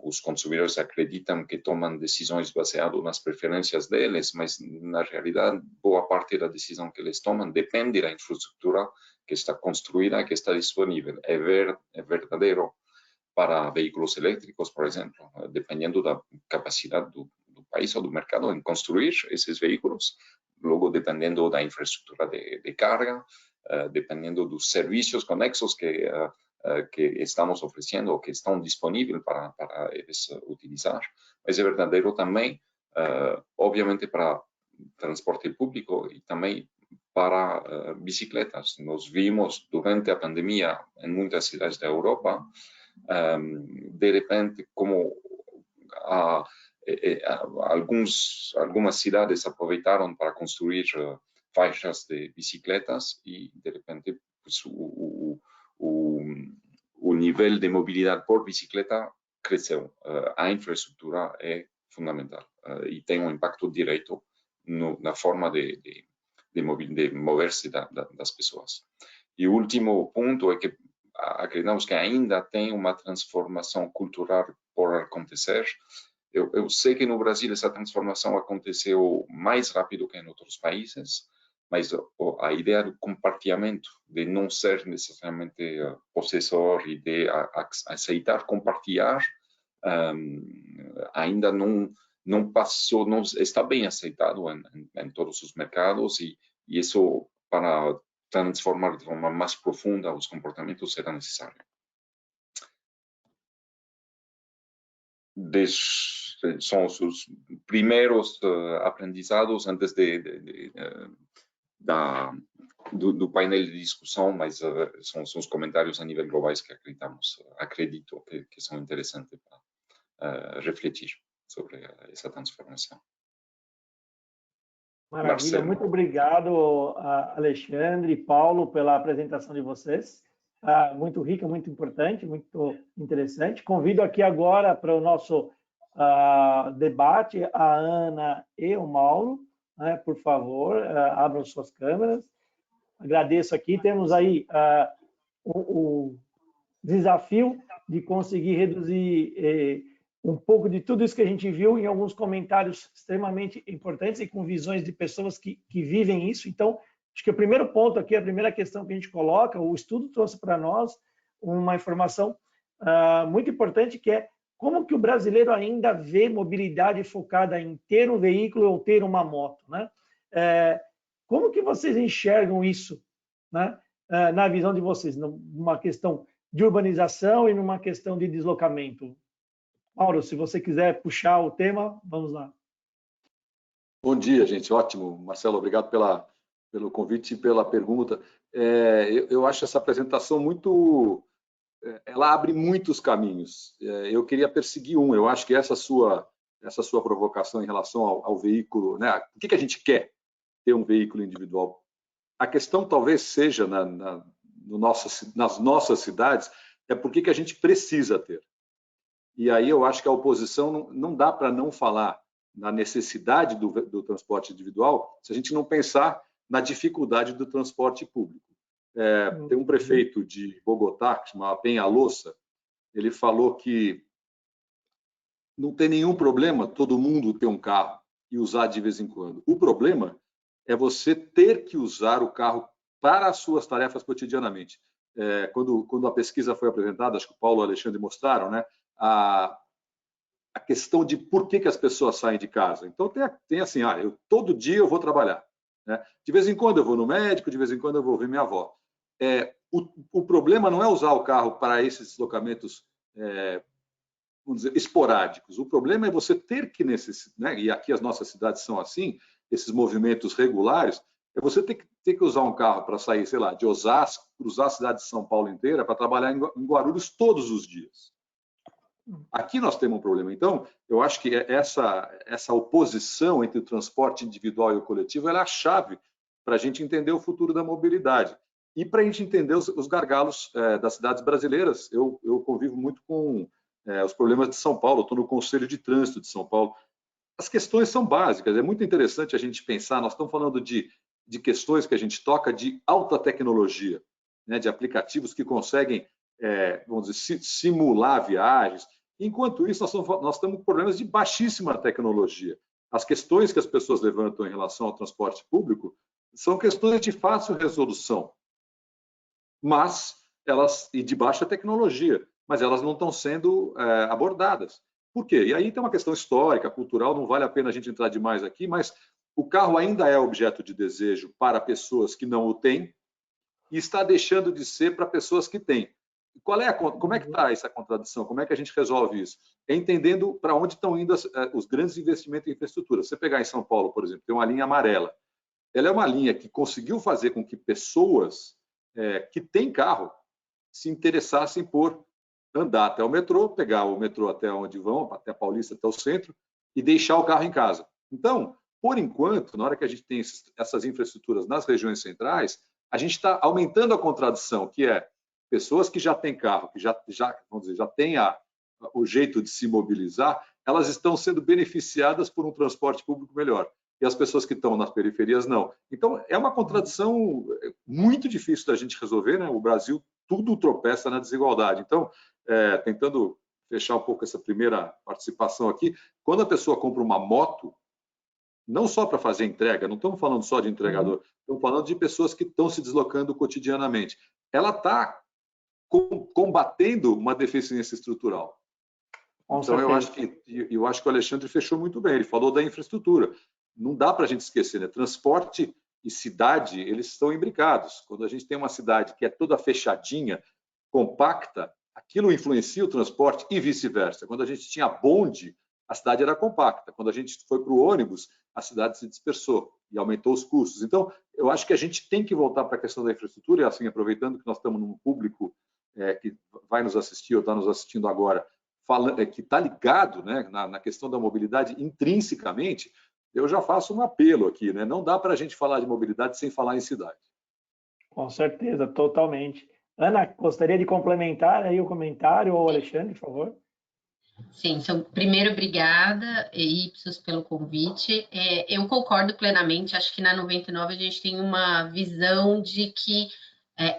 [SPEAKER 2] Os consumidores acreditam que tomam decisões baseadas nas preferências deles, mas na realidade boa parte da decisão que eles tomam depende da infraestrutura que está construída, que está disponível. É verdadeiro para veículos elétricos, por exemplo, dependendo da capacidade do país ou do mercado em construir esses veículos, logo dependendo da infraestrutura de carga, dependendo dos serviços conexos que estamos oferecendo ou que estão disponíveis para eles utilizar, mas é verdadeiro também, obviamente, para transporte público e também para bicicletas. Nós vimos durante a pandemia em muitas cidades da Europa, de repente, como algumas cidades aproveitaram para construir faixas de bicicletas e, de repente, pues, o nível de mobilidade por bicicleta cresceu. A infraestrutura é fundamental e tem um impacto direto na forma de mover-se das pessoas. E o último ponto é que acreditamos que ainda tem uma transformação cultural por acontecer. Eu sei que no Brasil essa transformação aconteceu mais rápido que em outros países, mas a ideia do compartilhamento, de não ser necessariamente possessor e de aceitar compartilhar, ainda não passou, não está bem aceitado em todos os mercados e isso, para transformar de forma mais profunda os comportamentos, será necessário. São os primeiros aprendizados antes do painel de discussão, mas são os comentários a nível globais que acredito que são interessantes para refletir sobre essa transformação.
[SPEAKER 1] Maravilha, Marcelo. Muito obrigado, Alexandre e Paulo, pela apresentação de vocês. Muito rica, muito importante, muito interessante. Convido aqui agora para o nosso debate a Ana e o Mauro, né? Por favor, abram suas câmeras. Agradeço aqui. Temos aí o desafio de conseguir reduzir um pouco de tudo isso que a gente viu em alguns comentários extremamente importantes e com visões de pessoas que vivem isso. Então, acho que o primeiro ponto aqui, a primeira questão que a gente coloca, o estudo trouxe para nós uma informação muito importante, que é como que o brasileiro ainda vê mobilidade focada em ter um veículo ou ter uma moto, né? Como que vocês enxergam isso, né? Na visão de vocês, numa questão de urbanização e numa questão de deslocamento? Mauro, se você quiser puxar o tema, vamos lá.
[SPEAKER 4] Bom dia, gente. Ótimo. Marcelo, obrigado pelo convite e pela pergunta. Eu acho essa apresentação muito... Ela abre muitos caminhos. Eu queria perseguir um. Eu acho que essa sua provocação em relação ao veículo, né? O que a gente quer ter um veículo individual? A questão talvez seja nas nossas cidades, é por que a gente precisa ter. E aí eu acho que a oposição não dá para não falar na necessidade do transporte individual se a gente não pensar na dificuldade do transporte público. Tem um prefeito de Bogotá, que se chama Peñalosa, ele falou que não tem nenhum problema todo mundo ter um carro e usar de vez em quando. O problema é você ter que usar o carro para as suas tarefas cotidianamente. Quando a pesquisa foi apresentada, acho que o Paulo e o Alexandre mostraram, né? A questão de por que as pessoas saem de casa. Então, tem assim, todo dia eu vou trabalhar, né? De vez em quando eu vou no médico, de vez em quando eu vou ver minha avó. O problema não é usar o carro para esses deslocamentos, vamos dizer, esporádicos. O problema é você ter que necessitar, né? E aqui as nossas cidades são assim, esses movimentos regulares, é você ter que usar um carro para sair, sei lá, de Osasco, cruzar a cidade de São Paulo inteira para trabalhar em Guarulhos todos os dias. Aqui nós temos um problema. Então, eu acho que essa oposição entre o transporte individual e o coletivo ela é a chave para a gente entender o futuro da mobilidade e para a gente entender os gargalos das cidades brasileiras. Eu convivo muito com os problemas de São Paulo. Estou no Conselho de Trânsito de São Paulo. As questões são básicas, é muito interessante a gente pensar, nós estamos falando de questões que a gente toca de alta tecnologia, né, de aplicativos que conseguem, vamos dizer, simular viagens. Enquanto isso, nós estamos com problemas de baixíssima tecnologia. As questões que as pessoas levantam em relação ao transporte público são questões de fácil resolução, e de baixa tecnologia, mas elas não estão sendo abordadas. Por quê? E aí tem uma questão histórica, cultural, não vale a pena a gente entrar demais aqui, mas o carro ainda é objeto de desejo para pessoas que não o têm e está deixando de ser para pessoas que têm. Como é que está essa contradição? Como é que a gente resolve isso? É entendendo para onde estão indo os grandes investimentos em infraestrutura. Se você pegar em São Paulo, por exemplo, tem uma linha amarela. Ela é uma linha que conseguiu fazer com que pessoas que têm carro se interessassem por andar até o metrô, pegar o metrô até onde vão, até a Paulista, até o centro, e deixar o carro em casa. Então, por enquanto, na hora que a gente tem essas infraestruturas nas regiões centrais, a gente está aumentando a contradição, que é pessoas que já têm carro, que vamos dizer, já têm o jeito de se mobilizar, elas estão sendo beneficiadas por um transporte público melhor. E as pessoas que estão nas periferias, não. Então, é uma contradição muito difícil da gente resolver, né? O Brasil, tudo tropeça na desigualdade. Então, tentando fechar um pouco essa primeira participação aqui, quando a pessoa compra uma moto, não só para fazer entrega, não estamos falando só de entregador, estamos falando de pessoas que estão se deslocando cotidianamente. Ela está combatendo uma deficiência estrutural. Então, eu acho que o Alexandre fechou muito bem, ele falou da infraestrutura. Não dá para a gente esquecer, né? Transporte e cidade, eles estão imbricados. Quando a gente tem uma cidade que é toda fechadinha, compacta, aquilo influencia o transporte e vice-versa. Quando a gente tinha bonde, a cidade era compacta. Quando a gente foi para o ônibus, a cidade se dispersou e aumentou os custos. Então, eu acho que a gente tem que voltar para a questão da infraestrutura, e assim, aproveitando que nós estamos num público que vai nos assistir ou está nos assistindo agora, que está ligado, né, na questão da mobilidade intrinsecamente, eu já faço um apelo aqui, né? Não dá para a gente falar de mobilidade sem falar em cidade.
[SPEAKER 1] Com certeza, totalmente. Ana, gostaria de complementar aí o comentário, ou Alexandre, por favor?
[SPEAKER 5] Sim, então, primeiro, obrigada, Ipsos, pelo convite. Eu concordo plenamente, acho que na 99 a gente tem uma visão de que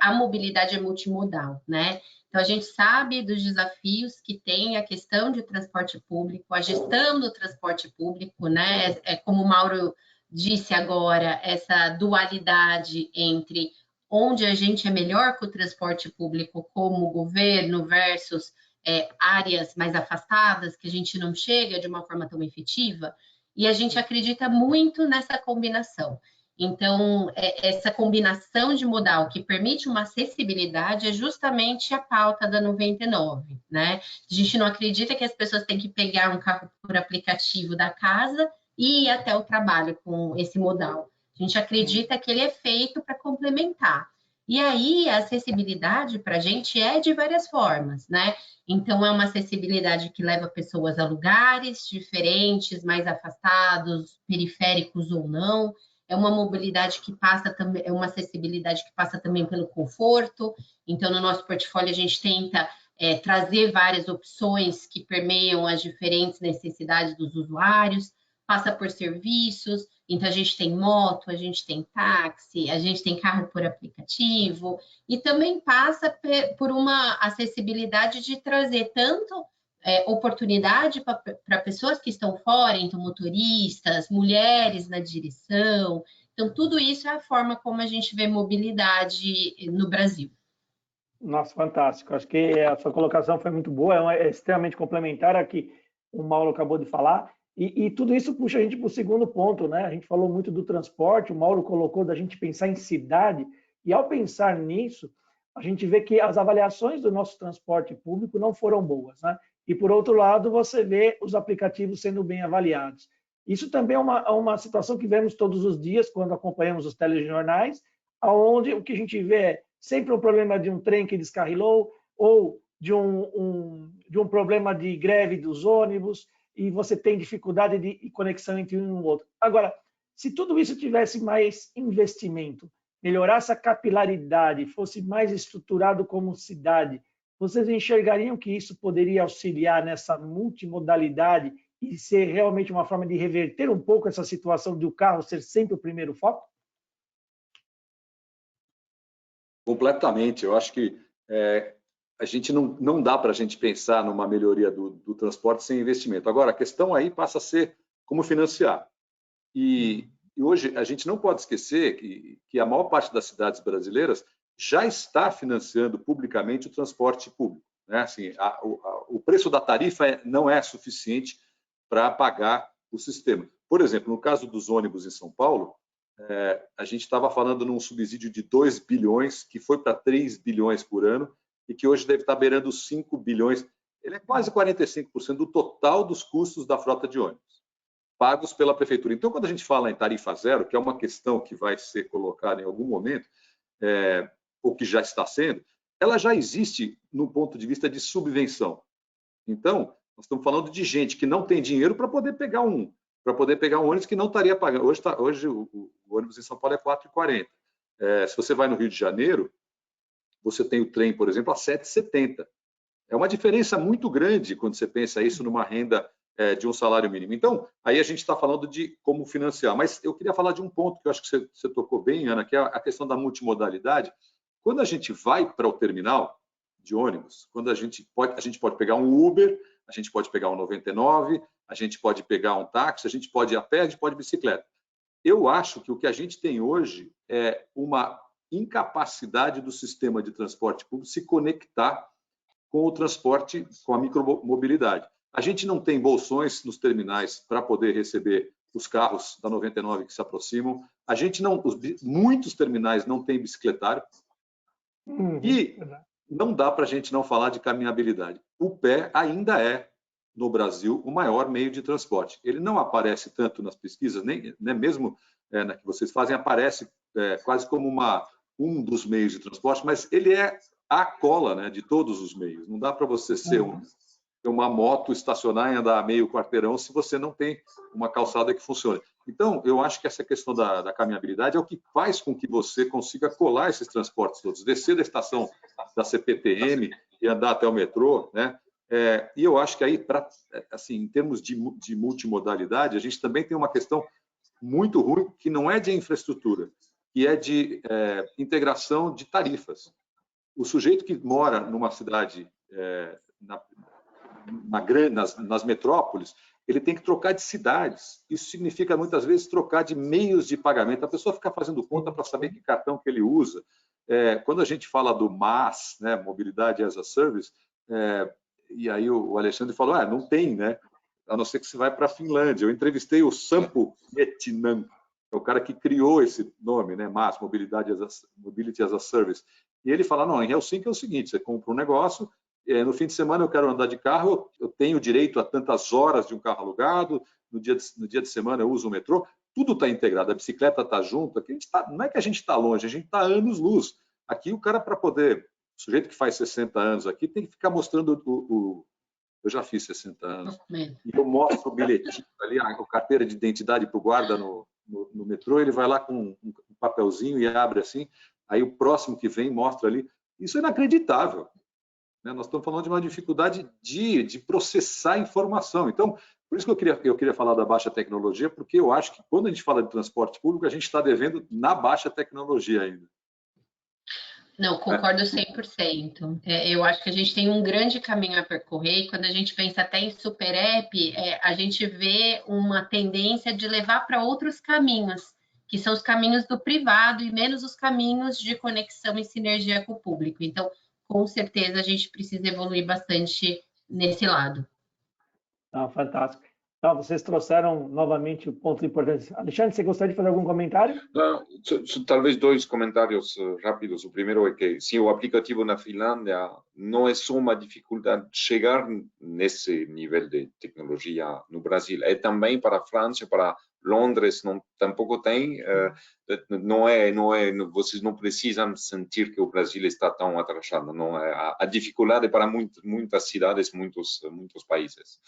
[SPEAKER 5] a mobilidade é multimodal, né? Então, a gente sabe dos desafios que tem a questão de transporte público, a gestão do transporte público, né? Como o Mauro disse agora, essa dualidade entre onde a gente é melhor com o transporte público como governo versus áreas mais afastadas, que a gente não chega de uma forma tão efetiva, e a gente acredita muito nessa combinação. Então, essa combinação de modal que permite uma acessibilidade é justamente a pauta da 99, né? A gente não acredita que as pessoas têm que pegar um carro por aplicativo da casa e ir até o trabalho com esse modal. A gente acredita que ele é feito para complementar. E aí, a acessibilidade para a gente é de várias formas, né? Então, é uma acessibilidade que leva pessoas a lugares diferentes, mais afastados, periféricos ou não. É uma mobilidade que passa também, é uma acessibilidade que passa também pelo conforto. Então, no nosso portfólio, a gente tenta trazer várias opções que permeiam as diferentes necessidades dos usuários, passa por serviços. Então, a gente tem moto, a gente tem táxi, a gente tem carro por aplicativo, e também passa por uma acessibilidade de trazer tanto oportunidade para pessoas que estão fora, então motoristas, mulheres na direção. Então, tudo isso é a forma como a gente vê mobilidade no Brasil.
[SPEAKER 1] Nossa, fantástico. Acho que a sua colocação foi muito boa, é extremamente complementar a que o Mauro acabou de falar. E tudo isso puxa a gente para o segundo ponto, né? A gente falou muito do transporte, o Mauro colocou da gente pensar em cidade, e ao pensar nisso, a gente vê que as avaliações do nosso transporte público não foram boas, né? E, por outro lado, você vê os aplicativos sendo bem avaliados. Isso também é uma situação que vemos todos os dias quando acompanhamos os telejornais, onde o que a gente vê é sempre um problema de um trem que descarrilou ou de um problema de greve dos ônibus, e você tem dificuldade de conexão entre um e o outro. Agora, se tudo isso tivesse mais investimento, melhorasse a capilaridade, fosse mais estruturado como cidade, vocês enxergariam que isso poderia auxiliar nessa multimodalidade e ser realmente uma forma de reverter um pouco essa situação do carro ser sempre o primeiro foco?
[SPEAKER 4] Completamente. Eu acho que a gente não dá para a gente pensar numa melhoria do transporte sem investimento. Agora, a questão aí passa a ser como financiar. E hoje a gente não pode esquecer que a maior parte das cidades brasileiras já está financiando publicamente o transporte público, né? Assim, o preço da tarifa não é suficiente para pagar o sistema. Por exemplo, no caso dos ônibus em São Paulo, a gente estava falando num subsídio de 2 bilhões, que foi para 3 bilhões por ano, e que hoje deve estar beirando 5 bilhões. Ele é quase 45% do total dos custos da frota de ônibus, pagos pela prefeitura. Então, quando a gente fala em tarifa zero, que é uma questão que vai ser colocada em algum momento, ou que já está sendo, ela já existe no ponto de vista de subvenção. Então, nós estamos falando de gente que não tem dinheiro para poder pegar um ônibus que não estaria pagando. Hoje o ônibus em São Paulo é R$ 4,40. Se você vai no Rio de Janeiro, você tem o trem, por exemplo, a R$ 7,70. É uma diferença muito grande quando você pensa isso numa renda de um salário mínimo. Então, aí a gente está falando de como financiar. Mas eu queria falar de um ponto que eu acho que você tocou bem, Ana, que é a questão da multimodalidade. Quando a gente vai para o terminal de ônibus, quando a gente pode pegar um Uber, a gente pode pegar um 99, a gente pode pegar um táxi, a gente pode ir a pé, a gente pode ir de bicicleta. Eu acho que o que a gente tem hoje é uma incapacidade do sistema de transporte público se conectar com o transporte, com a micromobilidade. A gente não tem bolsões nos terminais para poder receber os carros da 99 que se aproximam. A gente não, muitos terminais não têm bicicletário. E não dá para a gente não falar de caminhabilidade. O pé ainda é, no Brasil, o maior meio de transporte. Ele não aparece tanto nas pesquisas, nem mesmo na que vocês fazem, aparece quase como um dos meios de transporte, mas ele é a cola, né, de todos os meios. Não dá para você ser uma moto, estacionar e andar meio quarteirão se você não tem uma calçada que funcione. Então, eu acho que essa questão da caminhabilidade é o que faz com que você consiga colar esses transportes todos, descer da estação da CPTM e andar até o metrô, né? E eu acho que aí, assim, em termos de multimodalidade, a gente também tem uma questão muito ruim, que não é de infraestrutura, que é de integração de tarifas. O sujeito que mora numa cidade, nas metrópoles, ele tem que trocar de cidades. Isso significa, muitas vezes, trocar de meios de pagamento. A pessoa fica fazendo conta para saber que cartão que ele usa. Quando a gente fala do MaaS, né, Mobilidade as a Service, e aí o Alexandre falou, não tem, né? A não ser que você vai para a Finlândia. Eu entrevistei o Sampo Etinan, é o cara que criou esse nome, né, MaaS, Mobility as a Service. E ele fala, não, em Helsinki é o seguinte, você compra um negócio, no fim de semana eu quero andar de carro, eu tenho direito a tantas horas de um carro alugado, no dia de semana eu uso o metrô, tudo está integrado, a bicicleta está junto, aqui não é que a gente está longe, a gente está anos-luz. Aqui o cara, para poder, o sujeito que faz 60 anos aqui, tem que ficar mostrando eu já fiz 60 anos, e eu mostro o bilhetinho ali, a carteira de identidade para o guarda no metrô, ele vai lá com um papelzinho e abre assim, aí o próximo que vem mostra ali. Isso é inacreditável. Nós estamos falando de uma dificuldade de processar informação. Então, por isso que eu queria falar da baixa tecnologia, porque eu acho que quando a gente fala de transporte público, a gente está devendo na baixa tecnologia ainda.
[SPEAKER 5] Não, concordo 100%. Eu acho que a gente tem um grande caminho a percorrer, e quando a gente pensa até em super app, a gente vê uma tendência de levar para outros caminhos, que são os caminhos do privado e menos os caminhos de conexão e sinergia com o público. Então, com certeza, a gente precisa evoluir bastante nesse lado.
[SPEAKER 1] Fantástico. Então, vocês trouxeram novamente o ponto importante. Alexandre, você gostaria de fazer algum comentário?
[SPEAKER 2] Não, talvez dois comentários rápidos. O primeiro é que, sim, o aplicativo na Finlândia não é só uma dificuldade chegar nesse nível de tecnologia no Brasil, é também para a França, para Londres, tampouco tem. Vocês não precisam sentir que o Brasil está tão atrasado. Não é a dificuldade para muitas cidades, muitos países.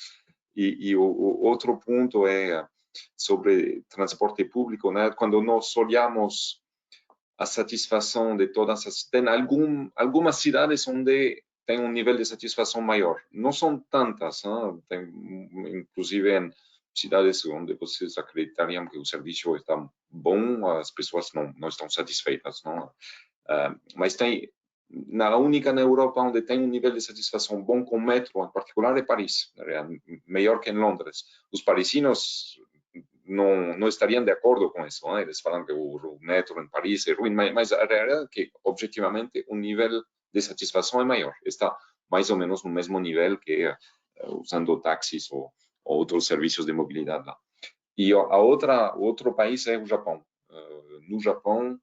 [SPEAKER 2] E o outro ponto é sobre transporte público, né? Quando nós olhamos a satisfação de todas tem algumas cidades onde têm um nível de satisfação maior. Não são tantas, né? Tem, inclusive em cidades onde vocês acreditariam que o serviço está bom, as pessoas não estão satisfeitas, não? Mas tem, na única na Europa onde tem um nível de satisfação bom com o metro, em particular, é Paris, melhor que em Londres. Os parisinos não estariam de acordo com isso, né? Eles falam que o metro em Paris é ruim, mas a realidade é que, objetivamente, o nível de satisfação é maior. Está mais ou menos no mesmo nível que usando táxis ou outros serviços de mobilidade lá. E outro país é o Japão. No Japão,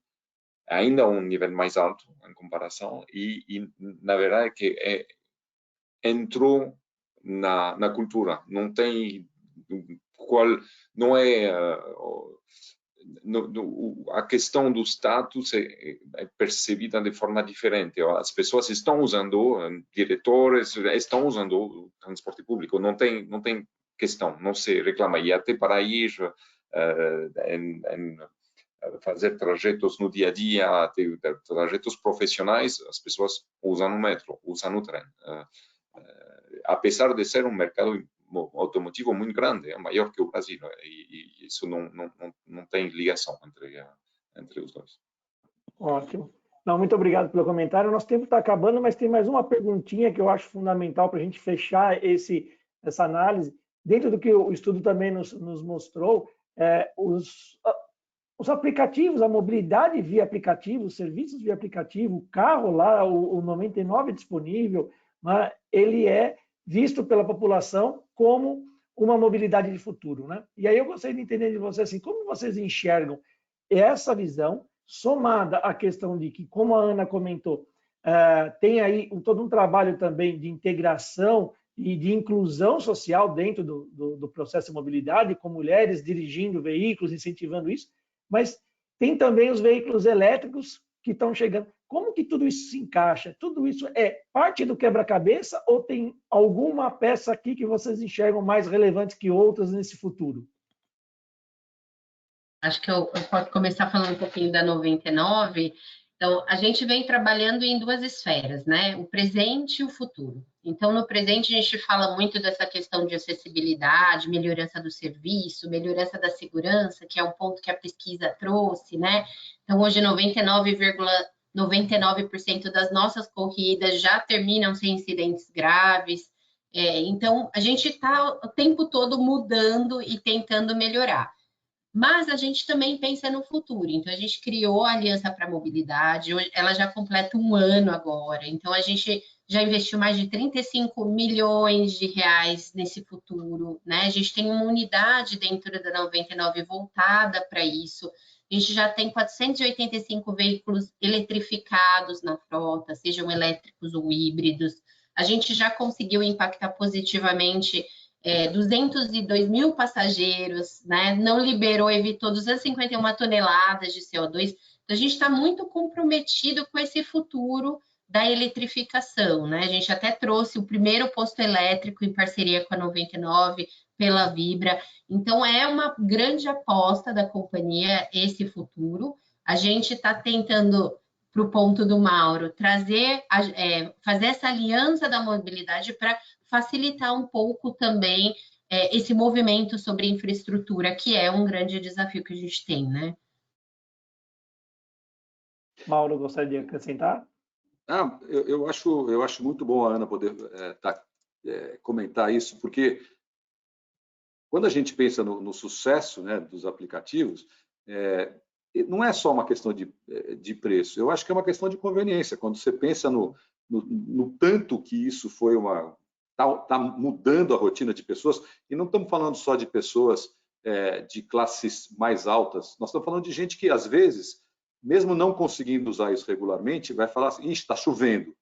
[SPEAKER 2] ainda um nível mais alto em comparação e na verdade é que entrou na cultura. Não tem não é a questão do status é percebida de forma diferente. As pessoas estão usando, diretores estão usando o transporte público. Não tem questão, não se reclama. E até para ir fazer trajetos no dia a dia, trajetos profissionais, as pessoas usam o metro, usam o trem. Apesar de ser um mercado automotivo muito grande, é maior que o Brasil, e isso não tem ligação entre os dois.
[SPEAKER 1] Ótimo. Não, muito obrigado pelo comentário. Nosso tempo está acabando, mas tem mais uma perguntinha que eu acho fundamental para a gente fechar essa análise. Dentro do que o estudo também nos mostrou, os aplicativos, a mobilidade via aplicativo, os serviços via aplicativo, o carro lá, o 99 disponível, né, ele é visto pela população como uma mobilidade de futuro, né? E aí eu gostaria de entender de vocês assim, como vocês enxergam essa visão, somada à questão de que, como a Ana comentou, tem aí todo um trabalho também de integração e de inclusão social dentro do processo de mobilidade, com mulheres dirigindo veículos, incentivando isso, mas tem também os veículos elétricos que estão chegando. Como que tudo isso se encaixa? Tudo isso é parte do quebra-cabeça ou tem alguma peça aqui que vocês enxergam mais relevante que outras nesse futuro?
[SPEAKER 5] Acho que eu posso começar falando um pouquinho da 99. Então, a gente vem trabalhando em duas esferas, né? O presente e o futuro. Então, no presente, a gente fala muito dessa questão de acessibilidade, melhorança do serviço, melhorança da segurança, que é um ponto que a pesquisa trouxe, né? Então, hoje, 99% das nossas corridas já terminam sem incidentes graves. Então, a gente está o tempo todo mudando e tentando melhorar. Mas a gente também pensa no futuro. Então, a gente criou a Aliança para a Mobilidade, ela já completa 1 ano agora. Então, a gente já investiu mais de 35 milhões de reais nesse futuro, né? A gente tem uma unidade dentro da 99 voltada para isso. A gente já tem 485 veículos eletrificados na frota, sejam elétricos ou híbridos. A gente já conseguiu impactar positivamente 202 mil passageiros, né? Não liberou, evitou 251 toneladas de CO2. Então, a gente está muito comprometido com esse futuro da eletrificação, né? A gente até trouxe o primeiro posto elétrico em parceria com a 99 pela Vibra. Então, é uma grande aposta da companhia esse futuro. A gente está tentando, para o ponto do Mauro, fazer essa aliança da mobilidade para facilitar um pouco também esse movimento sobre infraestrutura, que é um grande desafio que a gente tem, né?
[SPEAKER 1] Mauro, gostaria de acrescentar?
[SPEAKER 4] Eu acho muito bom a Ana poder comentar isso, porque quando a gente pensa no sucesso, né, dos aplicativos, não é só uma questão de preço, eu acho que é uma questão de conveniência. Quando você pensa no tanto que isso foi está mudando a rotina de pessoas, e não estamos falando só de pessoas de classes mais altas, nós estamos falando de gente que, às vezes, mesmo não conseguindo usar isso regularmente, vai falar assim, está chovendo,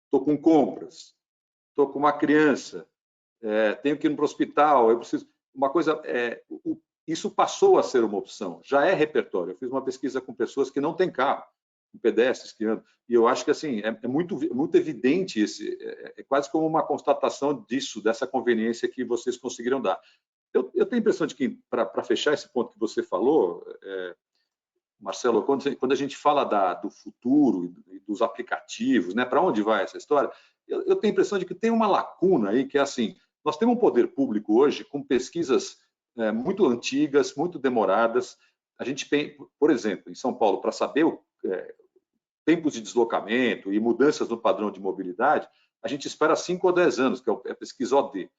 [SPEAKER 4] estou com compras, estou com uma criança, tenho que ir para o hospital, eu preciso... Uma coisa, isso passou a ser uma opção, já é repertório. Eu fiz uma pesquisa com pessoas que não têm carro, com pedestres que andam, e eu acho que assim é muito evidente é quase como uma constatação dessa conveniência que vocês conseguiram dar. Eu tenho a impressão de que, para fechar esse ponto que você falou, Marcelo, quando a gente fala do futuro e dos aplicativos, né, para onde vai essa história, eu tenho a impressão de que tem uma lacuna aí, que é assim, nós temos um poder público hoje com pesquisas muito antigas, muito demoradas. A gente tem, por exemplo, em São Paulo, para saber tempos de deslocamento e mudanças no padrão de mobilidade, a gente espera 5 ou 10 anos, que é a pesquisa OD.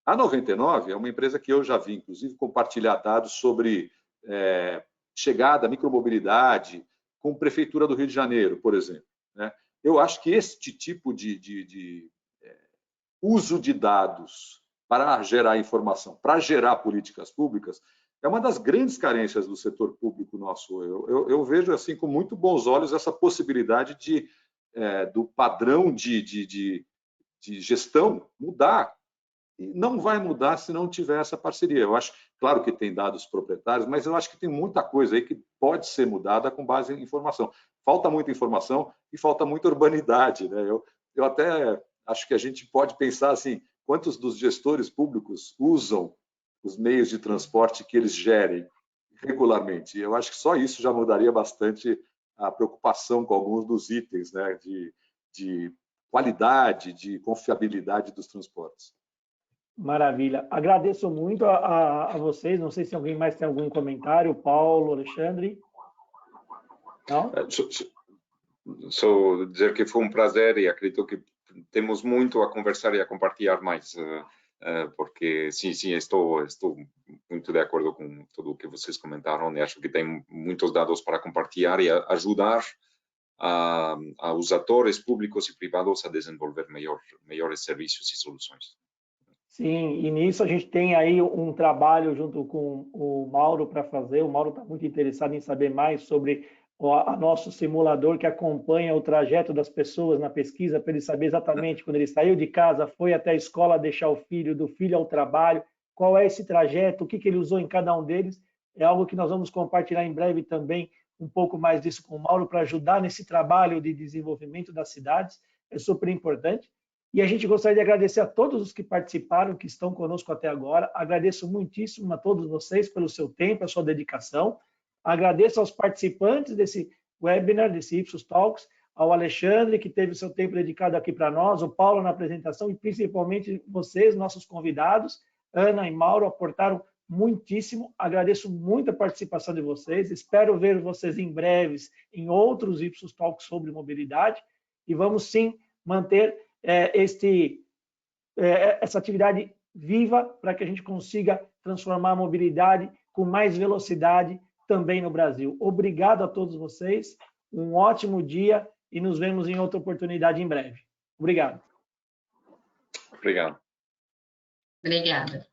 [SPEAKER 4] A 99 é uma empresa que eu já vi, inclusive, compartilhar dados sobre chegada, micromobilidade, com a Prefeitura do Rio de Janeiro, por exemplo. Né? Eu acho que este tipo de uso de dados para gerar informação, para gerar políticas públicas, é uma das grandes carências do setor público nosso. Eu vejo assim com muito bons olhos essa possibilidade do padrão de gestão mudar. E não vai mudar se não tiver essa parceria. Eu acho, claro que tem dados proprietários, mas eu acho que tem muita coisa aí que pode ser mudada com base em informação. Falta muita informação e falta muita urbanidade, né? Eu até acho que a gente pode pensar assim, quantos dos gestores públicos usam os meios de transporte que eles gerem regularmente? Eu acho que só isso já mudaria bastante a preocupação com alguns dos itens, né? De qualidade, de confiabilidade dos transportes.
[SPEAKER 1] Maravilha. Agradeço muito a vocês. Não sei se alguém mais tem algum comentário. Paulo, Alexandre? Não?
[SPEAKER 2] Só dizer que foi um prazer e acredito que temos muito a conversar e a compartilhar mais, porque sim, estou muito de acordo com tudo o que vocês comentaram e acho que tem muitos dados para compartilhar e ajudar os atores públicos e privados a desenvolver melhores serviços e soluções.
[SPEAKER 1] Sim, e nisso a gente tem aí um trabalho junto com o Mauro para fazer. O Mauro está muito interessado em saber mais sobre o nosso simulador que acompanha o trajeto das pessoas na pesquisa, para ele saber exatamente quando ele saiu de casa, foi até a escola deixar o filho, do filho ao trabalho, qual é esse trajeto, o que ele usou em cada um deles. É algo que nós vamos compartilhar em breve também, um pouco mais disso com o Mauro, para ajudar nesse trabalho de desenvolvimento das cidades. É super importante. E a gente gostaria de agradecer a todos os que participaram, que estão conosco até agora. Agradeço muitíssimo a todos vocês pelo seu tempo, a sua dedicação. Agradeço aos participantes desse webinar, desse Ipsos Talks, ao Alexandre, que teve o seu tempo dedicado aqui para nós, o Paulo na apresentação e principalmente vocês, nossos convidados. Ana e Mauro aportaram muitíssimo. Agradeço muito a participação de vocês. Espero ver vocês em breves em outros Ipsos Talks sobre mobilidade. E vamos sim manter essa atividade viva para que a gente consiga transformar a mobilidade com mais velocidade também no Brasil. Obrigado a todos vocês, um ótimo dia e nos vemos em outra oportunidade em breve. Obrigado.
[SPEAKER 2] Obrigado.
[SPEAKER 5] Obrigada.